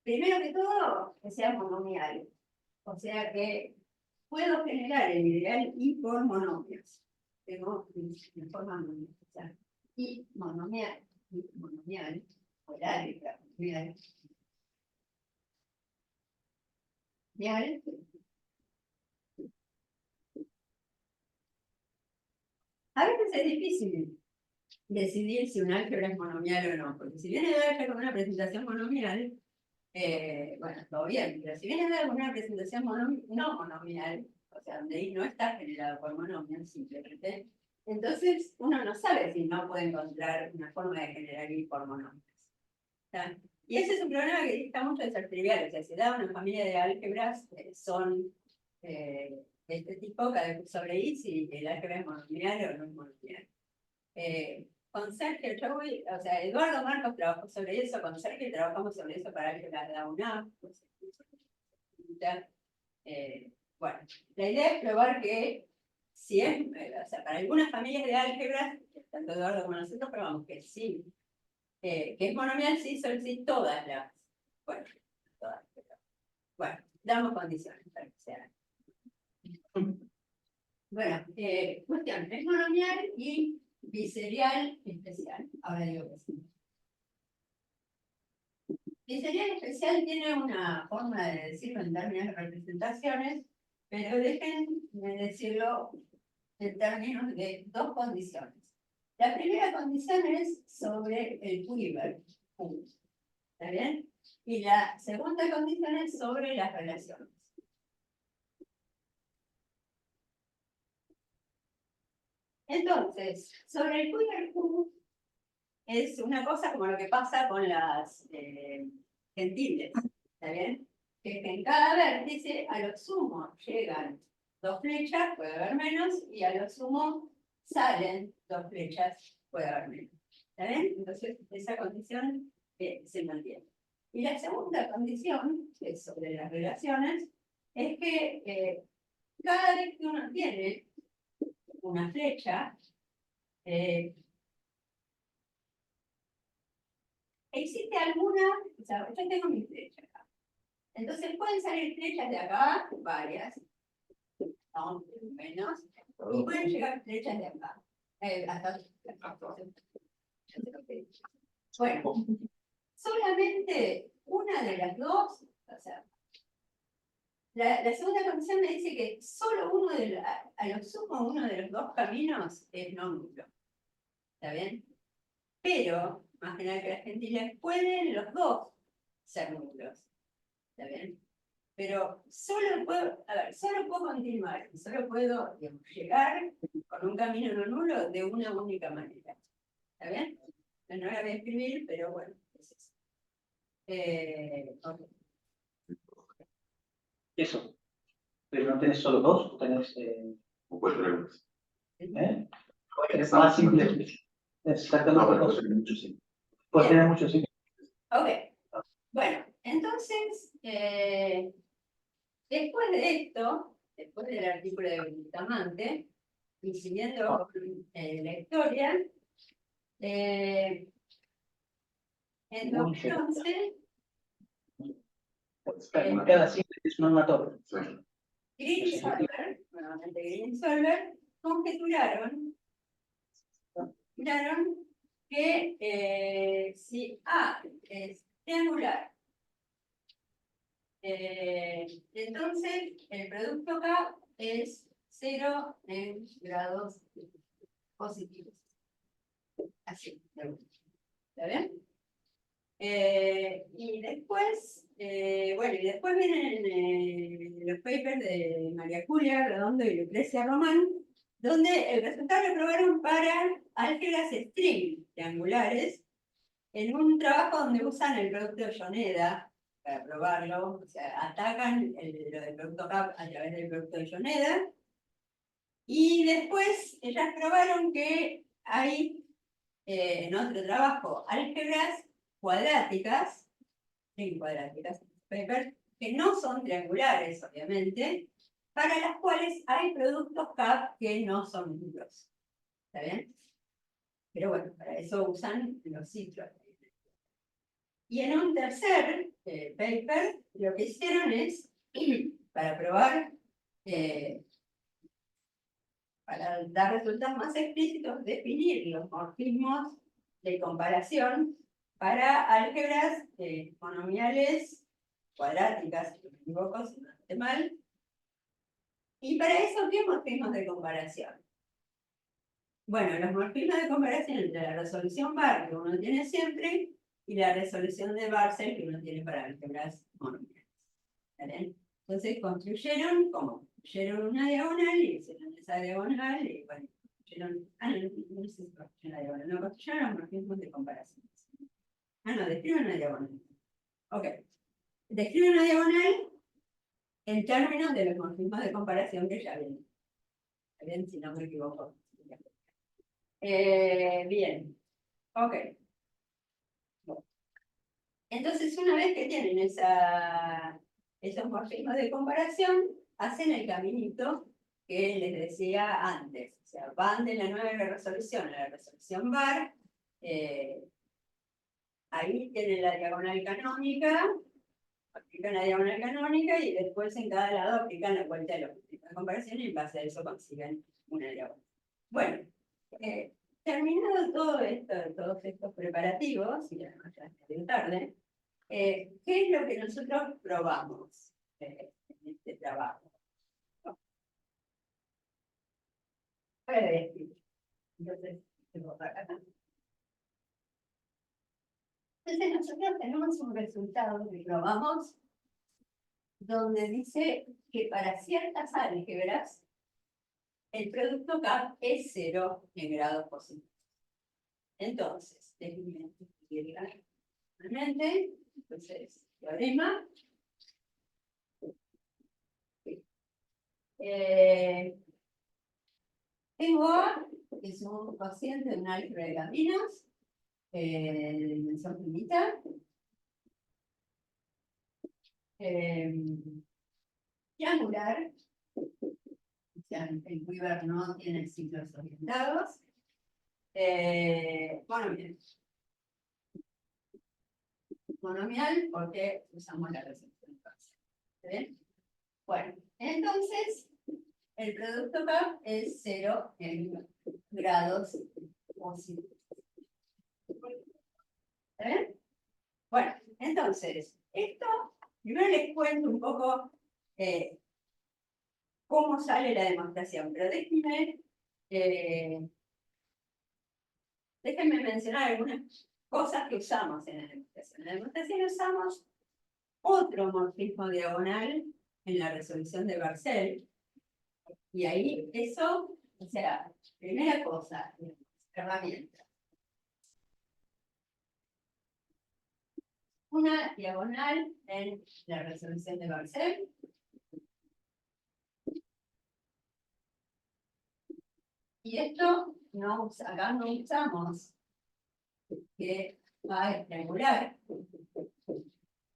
primero que todo, que sea monomial. O sea que puedo generar el ideal y por monomios. Tengo en forma monomial. O sea, y monomial, o el álgebra monomial. A veces es difícil decidir si un álgebra es monomial o no, porque si viene de álgebra con una presentación monomial, bueno, todo bien, pero si viene de una presentación no monomial, o sea, donde ahí no está generado por monomial simplemente, entonces uno no sabe si no puede encontrar una forma de generar I por monomios. ¿Está? Y ese es un problema que dista mucho de ser trivial, o sea, si da una familia de álgebras, son de este tipo, cada sobre I, si el álgebra es monomial o no es monomial. Con Sergio, o sea, Eduardo Marcos trabajó sobre eso, con Sergio trabajamos sobre eso para álgebra de la UNAM. Bueno, la idea es probar que si es, o sea, para algunas familias de álgebras, tanto Eduardo como nosotros probamos que sí, que es monomial, sí, son sí todas las, bueno, todas, pero, bueno, damos condiciones para que sea. Bueno, cuestión, es monomial y biserial especial. Ahora digo que sí. Biserial especial tiene una forma de decirlo en términos de representaciones, pero déjenme decirlo en términos de dos condiciones. La primera condición es sobre el quiver, ¿está bien? Y la segunda condición es sobre las relaciones. Entonces, sobre el quiver Q, es una cosa como lo que pasa con las gentiles, ¿está bien? Que en cada vértice a lo sumo llegan dos flechas, puede haber menos, y a lo sumo salen dos flechas, puede haber menos. ¿Está bien? Entonces, esa condición se mantiene. Y la segunda condición, que es sobre las relaciones, es que cada vez que uno tiene una flecha, existe alguna, o sea, yo tengo mi flecha acá. Entonces pueden salir flechas de acá, varias, no, menos, y pueden llegar flechas de acá. Bueno, solamente una de las dos, o sea, la segunda condición me dice que solo uno de a lo sumo uno de los dos caminos es no nulo. ¿Está bien? Pero, más general que las gentiles, pueden los dos ser nulos. ¿Está bien? Pero solo puedo continuar, solo puedo, digamos, llegar con un camino no nulo de una única manera. ¿Está bien? No la voy a escribir, pero bueno, es eso. Okay. Eso. Pero no tenés solo dos, tenés. O puede tener Es más simple. Exactamente dos. mucho sí. Puedes tener muchos sí. Ok. Bueno, entonces, después de esto, después del artículo de Bustamante, y siguiendo con la historia, en 2011, Cada simple es una torre. Sí. Green y Solver, nuevamente Green y Solver, conjeturaron que si A es triangular, entonces el producto K es 0 en grados positivos. Así, ¿está bien? Y después, bueno, y después vienen los papers de María Julia Redondo y Lucrecia Román, donde el resultado lo probaron para álgebras string triangulares, en un trabajo donde usan el producto Yoneda para probarlo, o sea, atacan lo del producto CAP a través del producto de Joneda, y después ellas probaron que hay en otro trabajo álgebras cuadráticas, paper, que no son triangulares, obviamente, para las cuales hay productos CAP que no son nulos. ¿Está bien? Pero bueno, para eso usan los ciclos. Y en un tercer paper, lo que hicieron es, para probar, para dar resultados más explícitos, definir los morfismos de comparación para álgebras monomiales cuadráticas, si no me equivoco, si no estoy mal. Y para eso, ¿qué morfismos de comparación? Bueno, los morfismos de comparación entre la resolución bar que uno tiene siempre y la resolución de Barcel que uno tiene para álgebras monomiales. ¿Vale? Entonces construyeron, ¿cómo? Construyeron una diagonal y hicieron esa diagonal y bueno, construyeron, no sé si construyeron la diagonal, no, construyeron los morfismos de comparación. No, describen una diagonal. Ok. Describen una diagonal en términos de los morfismos de comparación que ya ven. ¿Bien? Si no me equivoco. Bien. Ok. Entonces, una vez que tienen esos morfismos de comparación, hacen el caminito que les decía antes. O sea, van de la nueva resolución a la resolución bar. Ahí tienen la diagonal canónica, aplican la diagonal canónica y después en cada lado aplican la vuelta de los morfismos de comparación y en base a eso consiguen una diagonal. Bueno, terminado todo esto, todos estos preparativos, y además ya es medio tarde, ¿qué es lo que nosotros probamos en este trabajo? Entonces, nosotros tenemos un resultado que probamos donde dice que para ciertas álgebras el producto CAP es 0 en grados positivos. Entonces, déjenme escribir nuevamente. Entonces, teorema. Tengo A, que es un cociente de un álgebra de caminos, de dimensión finita. Triangular. O sea, el Weaver no tiene ciclos orientados. Monomial. Monomial porque usamos la resolución parcial. ¿Está bien? Bueno, entonces el producto CAP es 0 en grados positivos. ¿Está bien? Bueno, entonces, esto, primero les cuento un poco cómo sale la demostración, pero déjenme mencionar algunas cosas que usamos en la demostración. En la demostración usamos otro morfismo diagonal en la resolución de Barcel, y ahí eso, o sea, primera cosa, herramienta. Una diagonal en la resolución de Barcel. Y esto acá no usamos que va a triangular.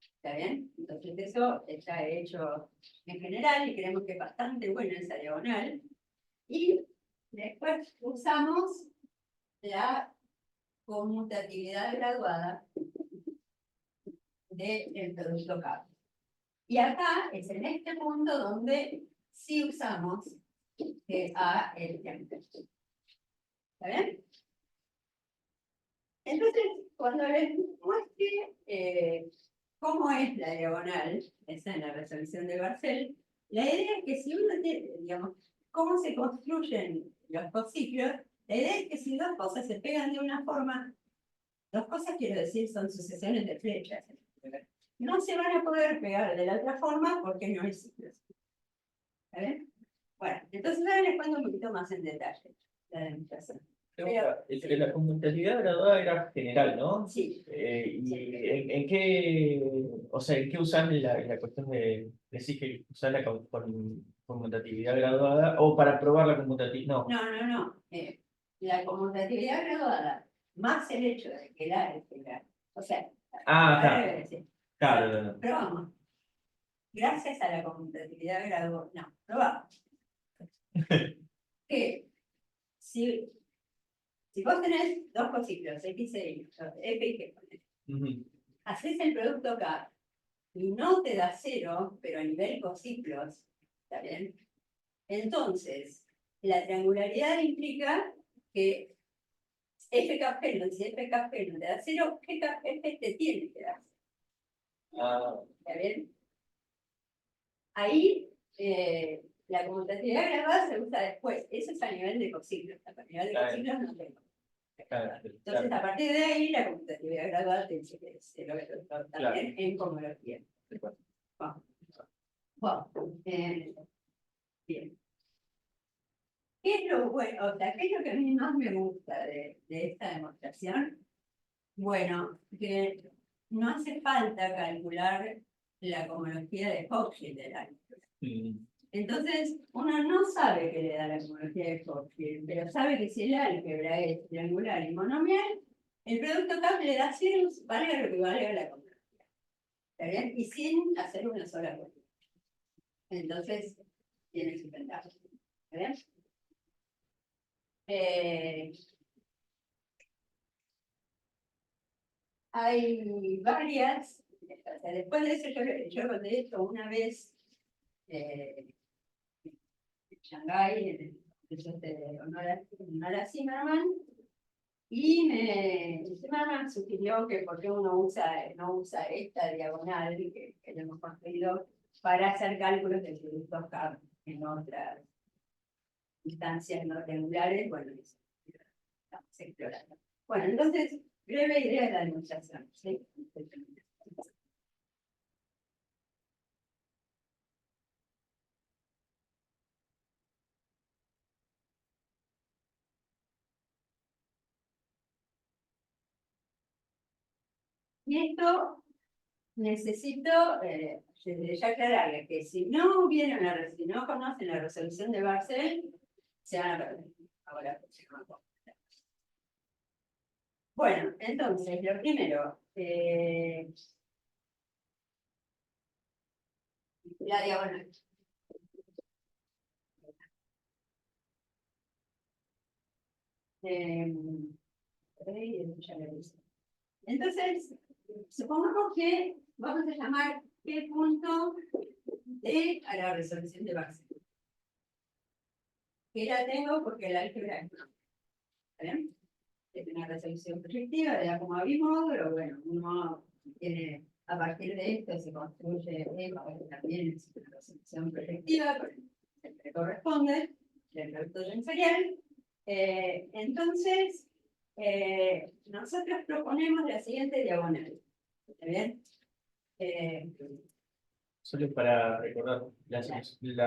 ¿Está bien? Entonces eso está hecho en general y creemos que es bastante buena esa diagonal. Y después usamos la conmutatividad graduada del producto CAP. Y acá es en este punto donde sí usamos a el triángulo. ¿Está bien? Entonces, cuando les muestre cómo es la diagonal, esa en la resolución de Barcel, la idea es que si uno tiene, digamos, cómo se construyen los cociclos, la idea es que si dos cosas se pegan de una forma, dos cosas quiero decir son sucesiones de flechas, no se van a poder pegar de la otra forma porque no hay ciclos. ¿Está bien? Bueno, entonces ahora les cuento un poquito más en detalle la demostración. La conmutatividad graduada era general, ¿no? Sí. ¿Y en qué, o sea, en qué usas la cuestión de decir que usas la conmutatividad graduada o para probar la conmutatividad? No. No. La conmutatividad graduada, más el hecho de que la es general. O sea, Claro. Claro. Probamos. Gracias a la conmutatividad graduada. No, probamos. Que si vos tenés dos cosiclos, X e Y, F y G, haces el producto K y no te da cero, pero a nivel cosiclos, ¿está bien? Entonces, la triangularidad implica que FKG, si FKG no te da cero, GKG te tiene que dar cero. ¿Está bien? Ahí, la conmutatividad graduada se usa después. Eso es a nivel de cosiclos. A nivel de cosiclos no tengo. Entonces, a partir de ahí, la conmutatividad graduada te dice que se lo también en cohomología. Bien. ¿Qué es lo bueno? O sea, ¿qué es lo que a mí más me gusta de esta demostración? Bueno, que no hace falta calcular la cohomología de Hochschild del álgebra. Entonces, uno no sabe qué le da la cohomología de Hochschild, pero sabe que si el álgebra es triangular y monomial, el producto K le da cero, valga lo que valga la cohomología. ¿Está bien? Y sin hacer una sola cuestión. Entonces, tiene su ventaja. ¿Está bien? Hay varias, o sea, después de eso yo conté esto una vez en Shanghái, en el proceso de Nora Zimmerman, y Zimmerman sugirió que por qué uno no usa esta diagonal que hemos construido para hacer cálculos de productos K en otras instancias no triangulares. Bueno, eso estamos explorando. Bueno, entonces, breve idea de la demostración, ¿sí? Y esto necesito ya aclararles que si no conocen la resolución de Barcel, se van a perder. Ahora, bueno, entonces, lo primero, la diagonal. Entonces, supongamos que vamos a llamar P punto D a la resolución de Barcel. Que la tengo porque el álgebra es una. ¿Está bien? Es una resolución proyectiva de A, bimódulo, bueno, uno tiene, a partir de esto se construye también es una resolución proyectiva, siempre corresponde, del producto tensorial. Entonces, nosotros proponemos la siguiente diagonal. ¿Está bien? Solo para recordar, la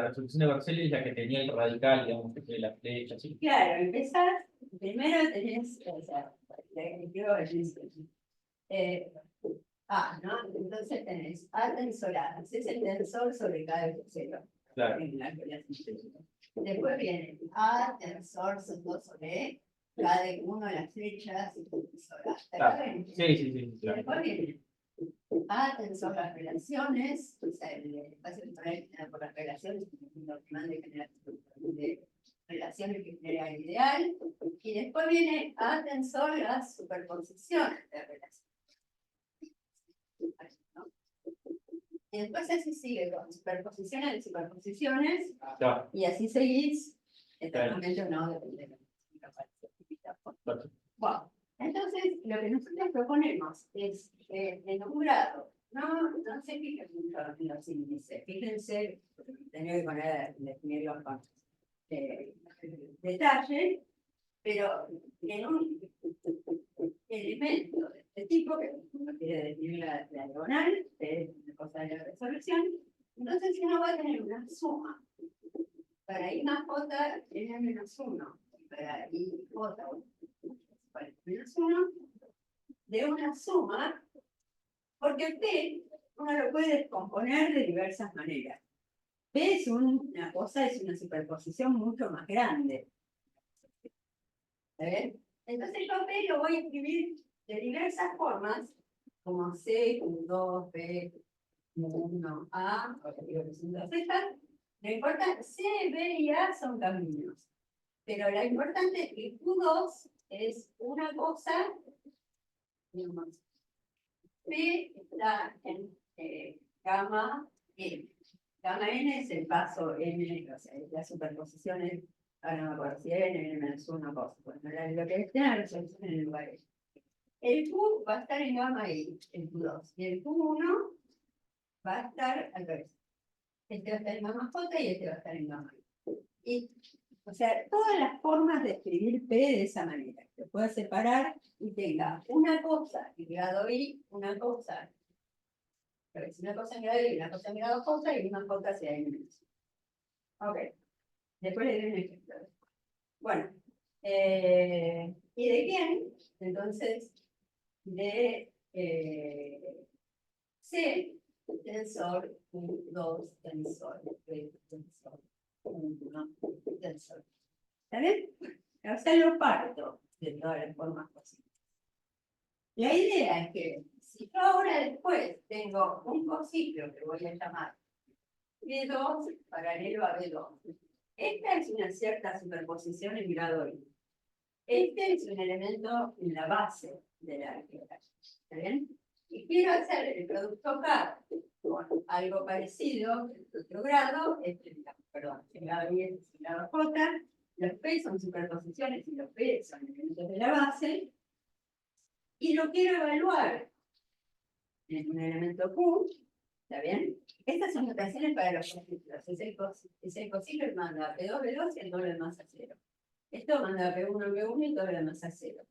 resolución de Barcel es la que tenía el radical, digamos, de la flecha, ¿sí? Claro, empezás, primero tenés, o sea, ¿no? Entonces tenés A tensor A, es el tensor sobre K de cero. Claro. Después viene A tensor sobre E, K de 1 las flechas tensor A. Claro. Sí, claro. Después viene A tensor las relaciones, o sea, el espacio temporal por las relaciones, lo que manda generar de relaciones que genera el ideal, y después viene A tensor las superposiciones de relaciones. ¿No? Y después así sigue con superposiciones de superposiciones, y así seguís eternamente, no depende de la capacidad. Bueno, entonces lo que nosotros proponemos es en un grado, no se fijen mucho en los índices, fíjense, tenía que definirlos con detalle, pero en un elemento de este tipo, que uno quiere definir la diagonal, que es una cosa de la resolución, entonces uno va a tener una suma. Para I más J tiene menos 1, para I J menos 1 de una suma, porque P uno lo puede descomponer de diversas maneras. P es una cosa, es una superposición mucho más grande. ¿Está bien? Entonces yo P lo voy a escribir de diversas formas, como C, Q2, B, Q1, A, o sea, digo que son dos estas. Lo importante, C, B y A son caminos. Pero lo importante es que Q2 es una cosa, digamos, P está en gamma N. Gamma N es el paso N, o sea, la superposición es, ahora no me acuerdo si N menos 1 cosa. Bueno, lo que es la resolución en el lugar es. El Q va a estar en gamma I, el Q2, y el Q1 va a estar al revés. Este va a estar en gamma J y este va a estar en gamma I. Y, o sea, todas las formas de escribir P de esa manera, que pueda separar y tenga una cosa en grado I, una cosa en grado I, una cosa en grado J y una J sea N menos. Ok. Después le doy un ejemplo. Bueno. ¿Y de quién? Entonces, de C, tensor, 2, tensor, B, tensor, 1, tensor. ¿Está bien? O sea, lo parto de todas las formas posibles. La idea es que si yo ahora después tengo un cosiclo que voy a llamar B2 paralelo a B2, esta es una cierta superposición en grado I. Este es un elemento en la base de la álgebra. ¿Está bien? Y quiero hacer el producto K con algo parecido, el otro grado, perdón, el grado I es el grado J, los P son superposiciones y los P son elementos de la base, y lo quiero evaluar en un elemento Q, ¿está bien? Estas son notaciones para los cosiclos, es el cosiclo que manda P2, B2 y el doble de masa 0. Esto manda P1, B1 y doble de masa 0.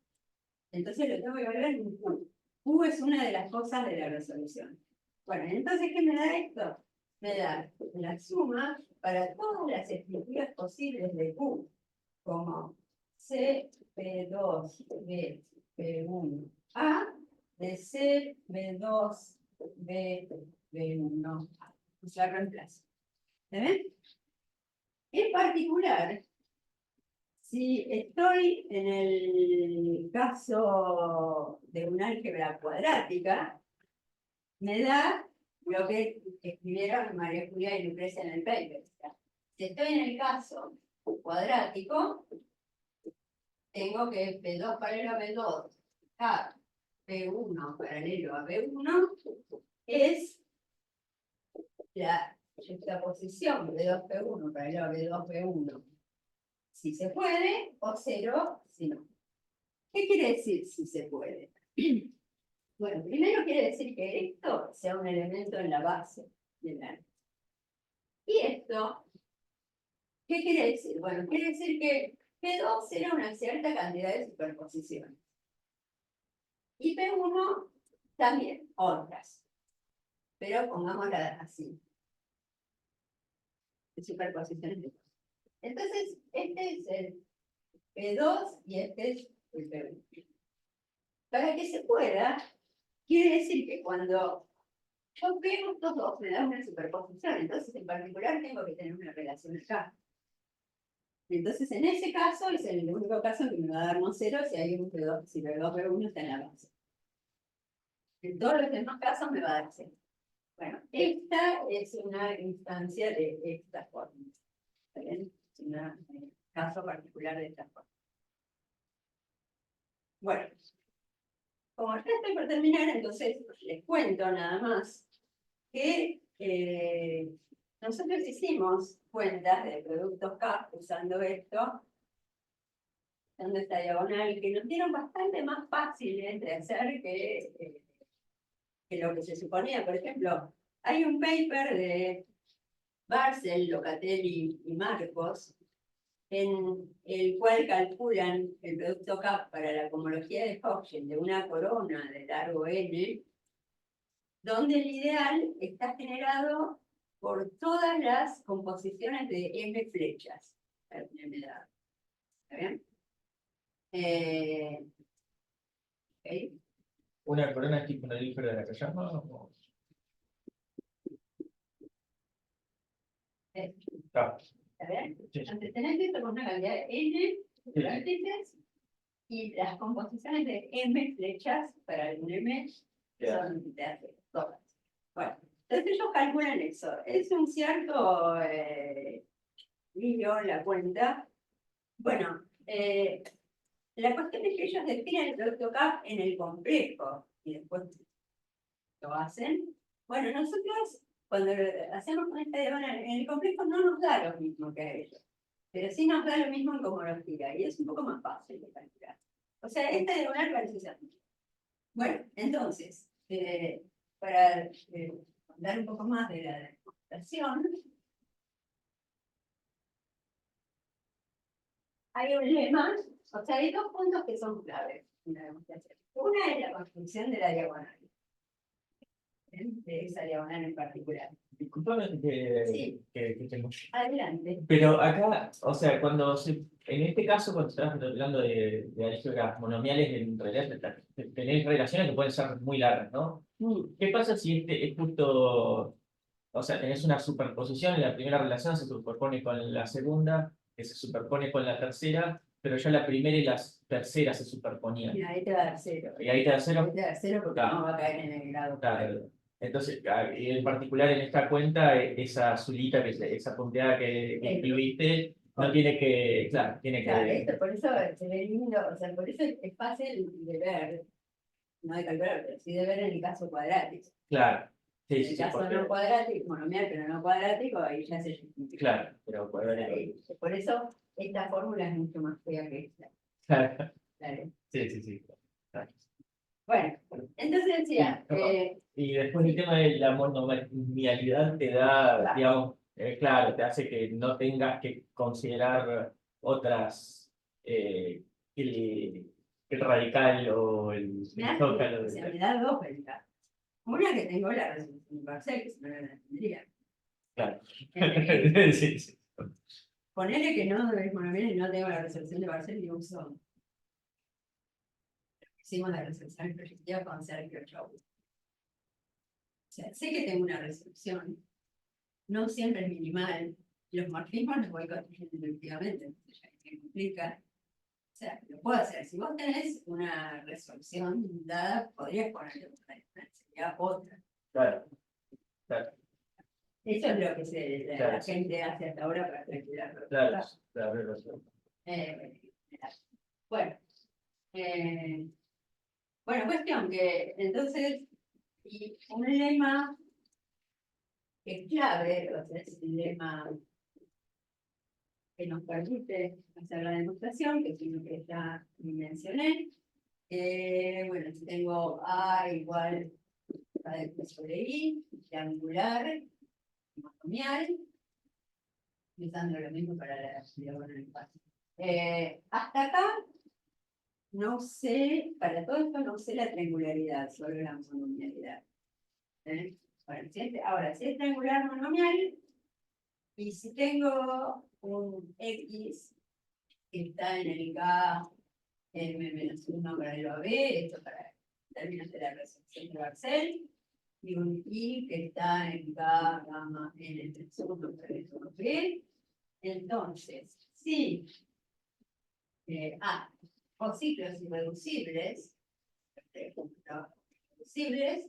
Entonces lo tengo que evaluar en un Q. Q es una de las cosas de la resolución. Bueno, entonces, ¿qué me da esto? Me da la suma para todas las estructuras posibles de Q, como C, P2, B, P1, A, de C, B2, B, B1, A. O sea, reemplazo. ¿Se ven? En particular, si estoy en el caso de una álgebra cuadrática, me da lo que escribieron María Julia y Lucrecia en el paper. Si estoy en el caso cuadrático, tengo que P2 paralelo a B2, A, P1 paralelo a B1, es la juxtaposición B2P1 paralelo a B2P1, si se puede, o 0 si no. ¿Qué quiere decir si se puede? Bueno, primero quiere decir que esto sea un elemento en la base del álgebra. Y esto, ¿qué quiere decir? Bueno, quiere decir que P2 será una cierta cantidad de superposiciones. Y P1 también, otras. Pero pongámosla así. De superposiciones de dos. Entonces, este es el P2 y este es el P1. Para que se pueda, quiere decir que cuando yo pego estos dos, me da una superposición. Entonces, en particular, tengo que tener una relación acá. Entonces, en ese caso, es el único caso en que me va a dar no cero si hay un P2, si P2, P1 está en la base. En todos los demás casos me va a dar cero. Bueno, esta es una instancia de esta forma. ¿Está bien? Es un caso particular de esta forma. Bueno, como ya estoy por terminar, entonces les cuento nada más que nosotros hicimos cuentas de productos K usando esto, usando esta diagonal, que nos dieron bastante más fáciles de hacer que lo que se suponía. Por ejemplo, hay un paper de Barcel, Locatelli y Marcos, en el cual calculan el producto K para la cohomología de Hodgkin de una corona de largo N, donde el ideal está generado por todas las composiciones de M flechas. ¿Está bien? ¿Ok? ¿Una corona es tipo un elífero de Nakayama? Ah, ¿Está bien? sí. Entonces tenés esto con una cantidad de n de vértices y las composiciones de m flechas para el m son de hacer todas. Bueno, entonces ellos calculan eso. Es un cierto lío la cuenta. Bueno, la cuestión es que ellos definen el producto CAP en el complejo y después lo hacen. Bueno, nosotros cuando hacemos con esta diagonal en el complejo no nos da lo mismo que a ellos, pero sí nos da lo mismo en homología y es un poco más fácil de calcular. O sea, esta diagonal parece ser. Bueno, entonces, para dar un poco más de la demostración, hay un lema, o sea, hay dos puntos que son claves en la demostración. Una es la construcción de la diagonal, de esa diagonal en particular. Disculpame Sí. que tengo. Adelante. Pero acá, o sea, en este caso, cuando estás hablando de álgebras monomiales, en realidad tenés relaciones que pueden ser muy largas, ¿no? ¿Qué pasa si este es justo, o sea, tenés una superposición y la primera relación se superpone con la segunda, que se superpone con la tercera, pero ya la primera y la tercera se superponían? Mira, ahí te va a dar cero. Y ahí te da Ahí cero. te va a dar cero porque Claro. no va a caer en el grado. Claro. Entonces, y en particular en esta cuenta, esa azulita, esa punteada que incluiste, no tiene que, claro, tiene Claro, que, esto, por eso se ve lindo, o sea, por eso es fácil de ver, no de calcular, pero sí de ver en el caso cuadrático. claro, En sí, el sí, sí, caso porque, no cuadrático, monomial, pero no cuadrático, ahí ya se claro, pero cuadrático. Por eso esta fórmula es mucho más fea que esta. Claro, Claro. sí, sí, sí. Claro. Bueno, entonces decía, Y después el tema de la monomialidad te da, digamos, claro, te hace que no tengas que considerar otras, el radical o el zócalo. o sea, me da dos ventajas. Una que tengo la resolución de Parcel, que si no la tendría. Claro. Eh, Sí, sí. Ponele que no es monomial y no tengo la resolución de Parcel y uso. Hicimos la resolución proyectiva con Sergio Chau. O sea, sé que tengo una resolución, no siempre es minimal, los morfismos los voy construyendo efectivamente, entonces ya me complica. O sea, lo puedo hacer. Si vos tenés una resolución dada, podrías ponerle otra, sería otra. Claro, claro, Eso es lo que la Claro. gente hace hasta ahora para calcularlo. claro, claro. Bueno, bueno, cuestión que entonces, y un lema que es clave, o sea, es un lema que nos permite hacer la demostración, que es lo que ya mencioné. Bueno, si tengo A igual a de sobre I, triangular, monomial, usando lo mismo para la diagonal. Hasta acá, no sé, para todo esto no sé la triangularidad, solo la monomialidad. Bueno, ahora, si es triangular monomial, y si tengo un X que está en el K, M-1 paralelo a B, esto para términos de la resolución de Barcel, y un I que está en K, gamma, N, el segundo paralelo a B. Entonces, si o ciclos irreducibles, reducibles,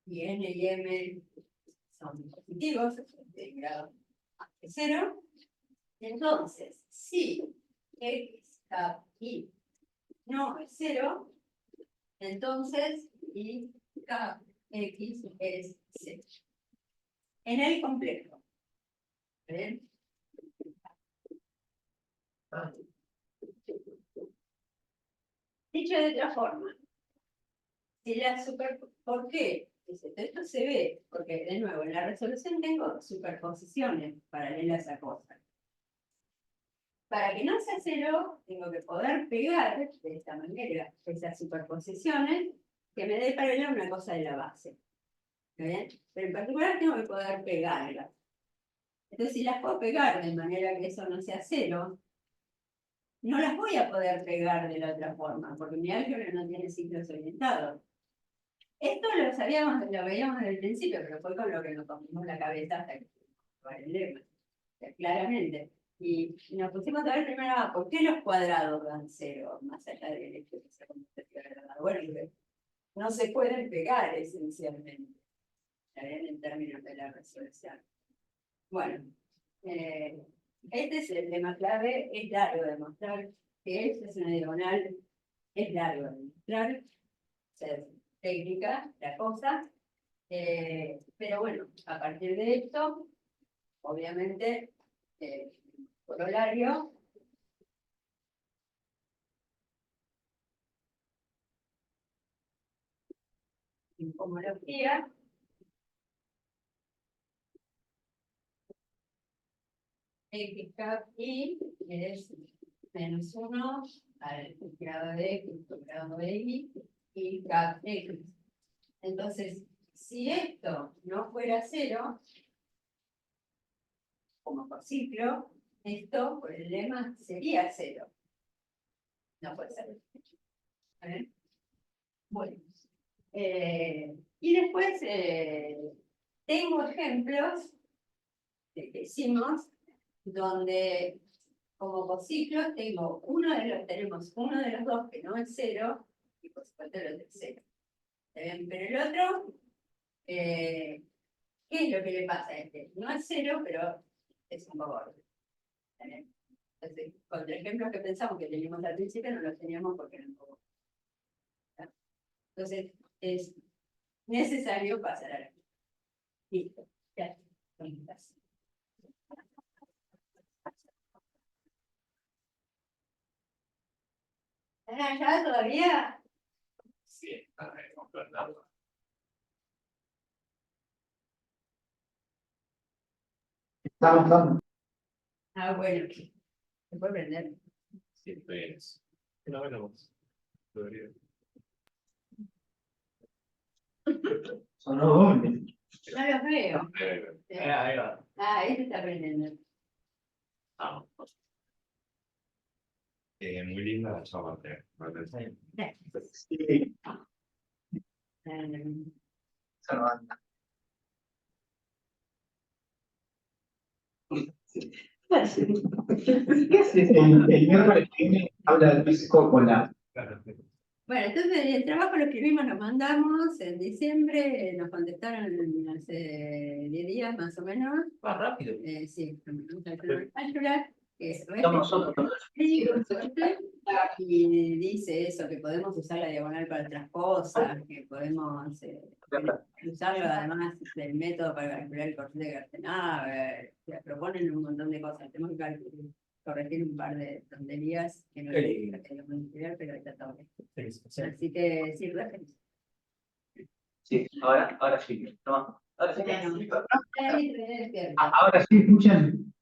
y N y M son positivos, de grado de 0, entonces, si X, K, Y no es 0, entonces Y, K, X es 0. En el complejo. ¿Ven? Dicho de otra forma, si la ¿por qué? Esto se ve, porque de nuevo, en la resolución tengo superposiciones paralelas a cosas. Para que no sea 0, tengo que poder pegar de esta manera esas superposiciones que me dé paralela una cosa de la base. ¿Está bien? Pero en particular tengo que poder pegarlas. Entonces, si las puedo pegar de manera que eso no sea 0, no las voy a poder pegar de la otra forma, porque mi álgebra no tiene ciclos orientados. Esto lo veíamos desde el principio, pero fue con lo que nos comimos la cabeza hasta que el lema, claramente. Y nos pusimos a ver primero, ¿por qué los cuadrados dan 0? Más allá del hecho de que sea como bueno, porque no se pueden pegar esencialmente, en términos de la resolución. Bueno, este es el lema clave, es largo de mostrar que esta es una diagonal, es largo de mostrar, es técnica la cosa, pero bueno, a partir de esto, obviamente, corolario, en homología, x cap y es menos 1 al grado de x por grado de y cap x. Entonces, si esto no fuera 0, como por ciclo, esto por el lema sería 0. No puede ser. ¿Vale? Bueno. Y después tengo ejemplos que hicimos donde como cociclos tenemos uno de los dos que no es 0 y por supuesto el otro es 0. Pero el otro, ¿qué es lo que le pasa a este? No es 0, pero es un poco gordo. Entonces, contra ejemplos que pensamos que teníamos al principio no los teníamos porque eran un poco. Entonces, es necesario pasar a la. Listo, ya. ¿Están allá todavía? Sí, está completado. Estamos. Ah, bueno. ¿Se puede prender? Sí, estoy en eso. No, no. Debería. Sonó doble. No los veo. Ahí va. Ah, este está prendiendo. Ah, muy linda la charla. Sí. Um, Salvando. ¿Qué haces? El miércoles que viene habla del físico con la. Bueno, entonces el trabajo lo escribimos, lo mandamos en diciembre, nos contestaron hace 10 días más o menos. Va rápido. Sí, álgebra, que es Estamos nosotros. y dice eso, que podemos usar la diagonal para otras cosas, que podemos usarlo además del método para calcular el corte de Gartenhaber, proponen un montón de cosas, tenemos que corregir un par de tonterías que no queríamos estudiar, pero está todo bien. Así que sí, gracias. Sí, ahora sí. No, ahora sí. Ahora Ahora sí, escuchan.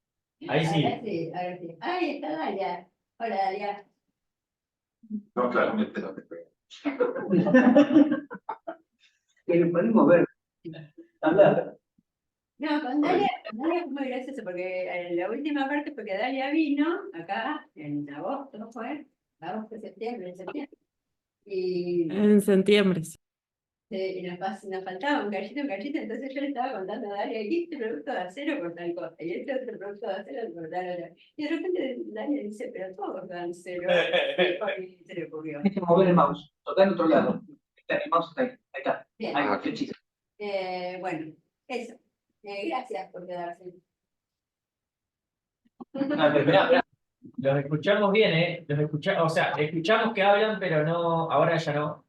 Ahí sí. sí, ahora sí. Ahí está Dalia. Hola, Dalia. No, claramente no te creo. Que lo podemos ver. Habla. No, con Dalia fue muy gracioso porque la última parte fue que Dalia vino acá en agosto, fue, agosto, septiembre, y En septiembre. y nos faltaba un cachito, entonces yo le estaba contando a Dalia, y este producto de acero por tal cosa, y este otro producto de acero por tal otra. Y de repente Dalia dice, pero todos dan cero. Y se le ocurrió. Tienes que mover el mouse. Tocar en otro lado. El mouse está ahí. Ahí está. Bien. Ahí va, qué chico. Bueno, eso. Gracias por quedarse. Esperá. Los escuchamos bien, ¿eh? Los escuchamos, o sea, escuchamos que hablan, pero no, ahora ya no.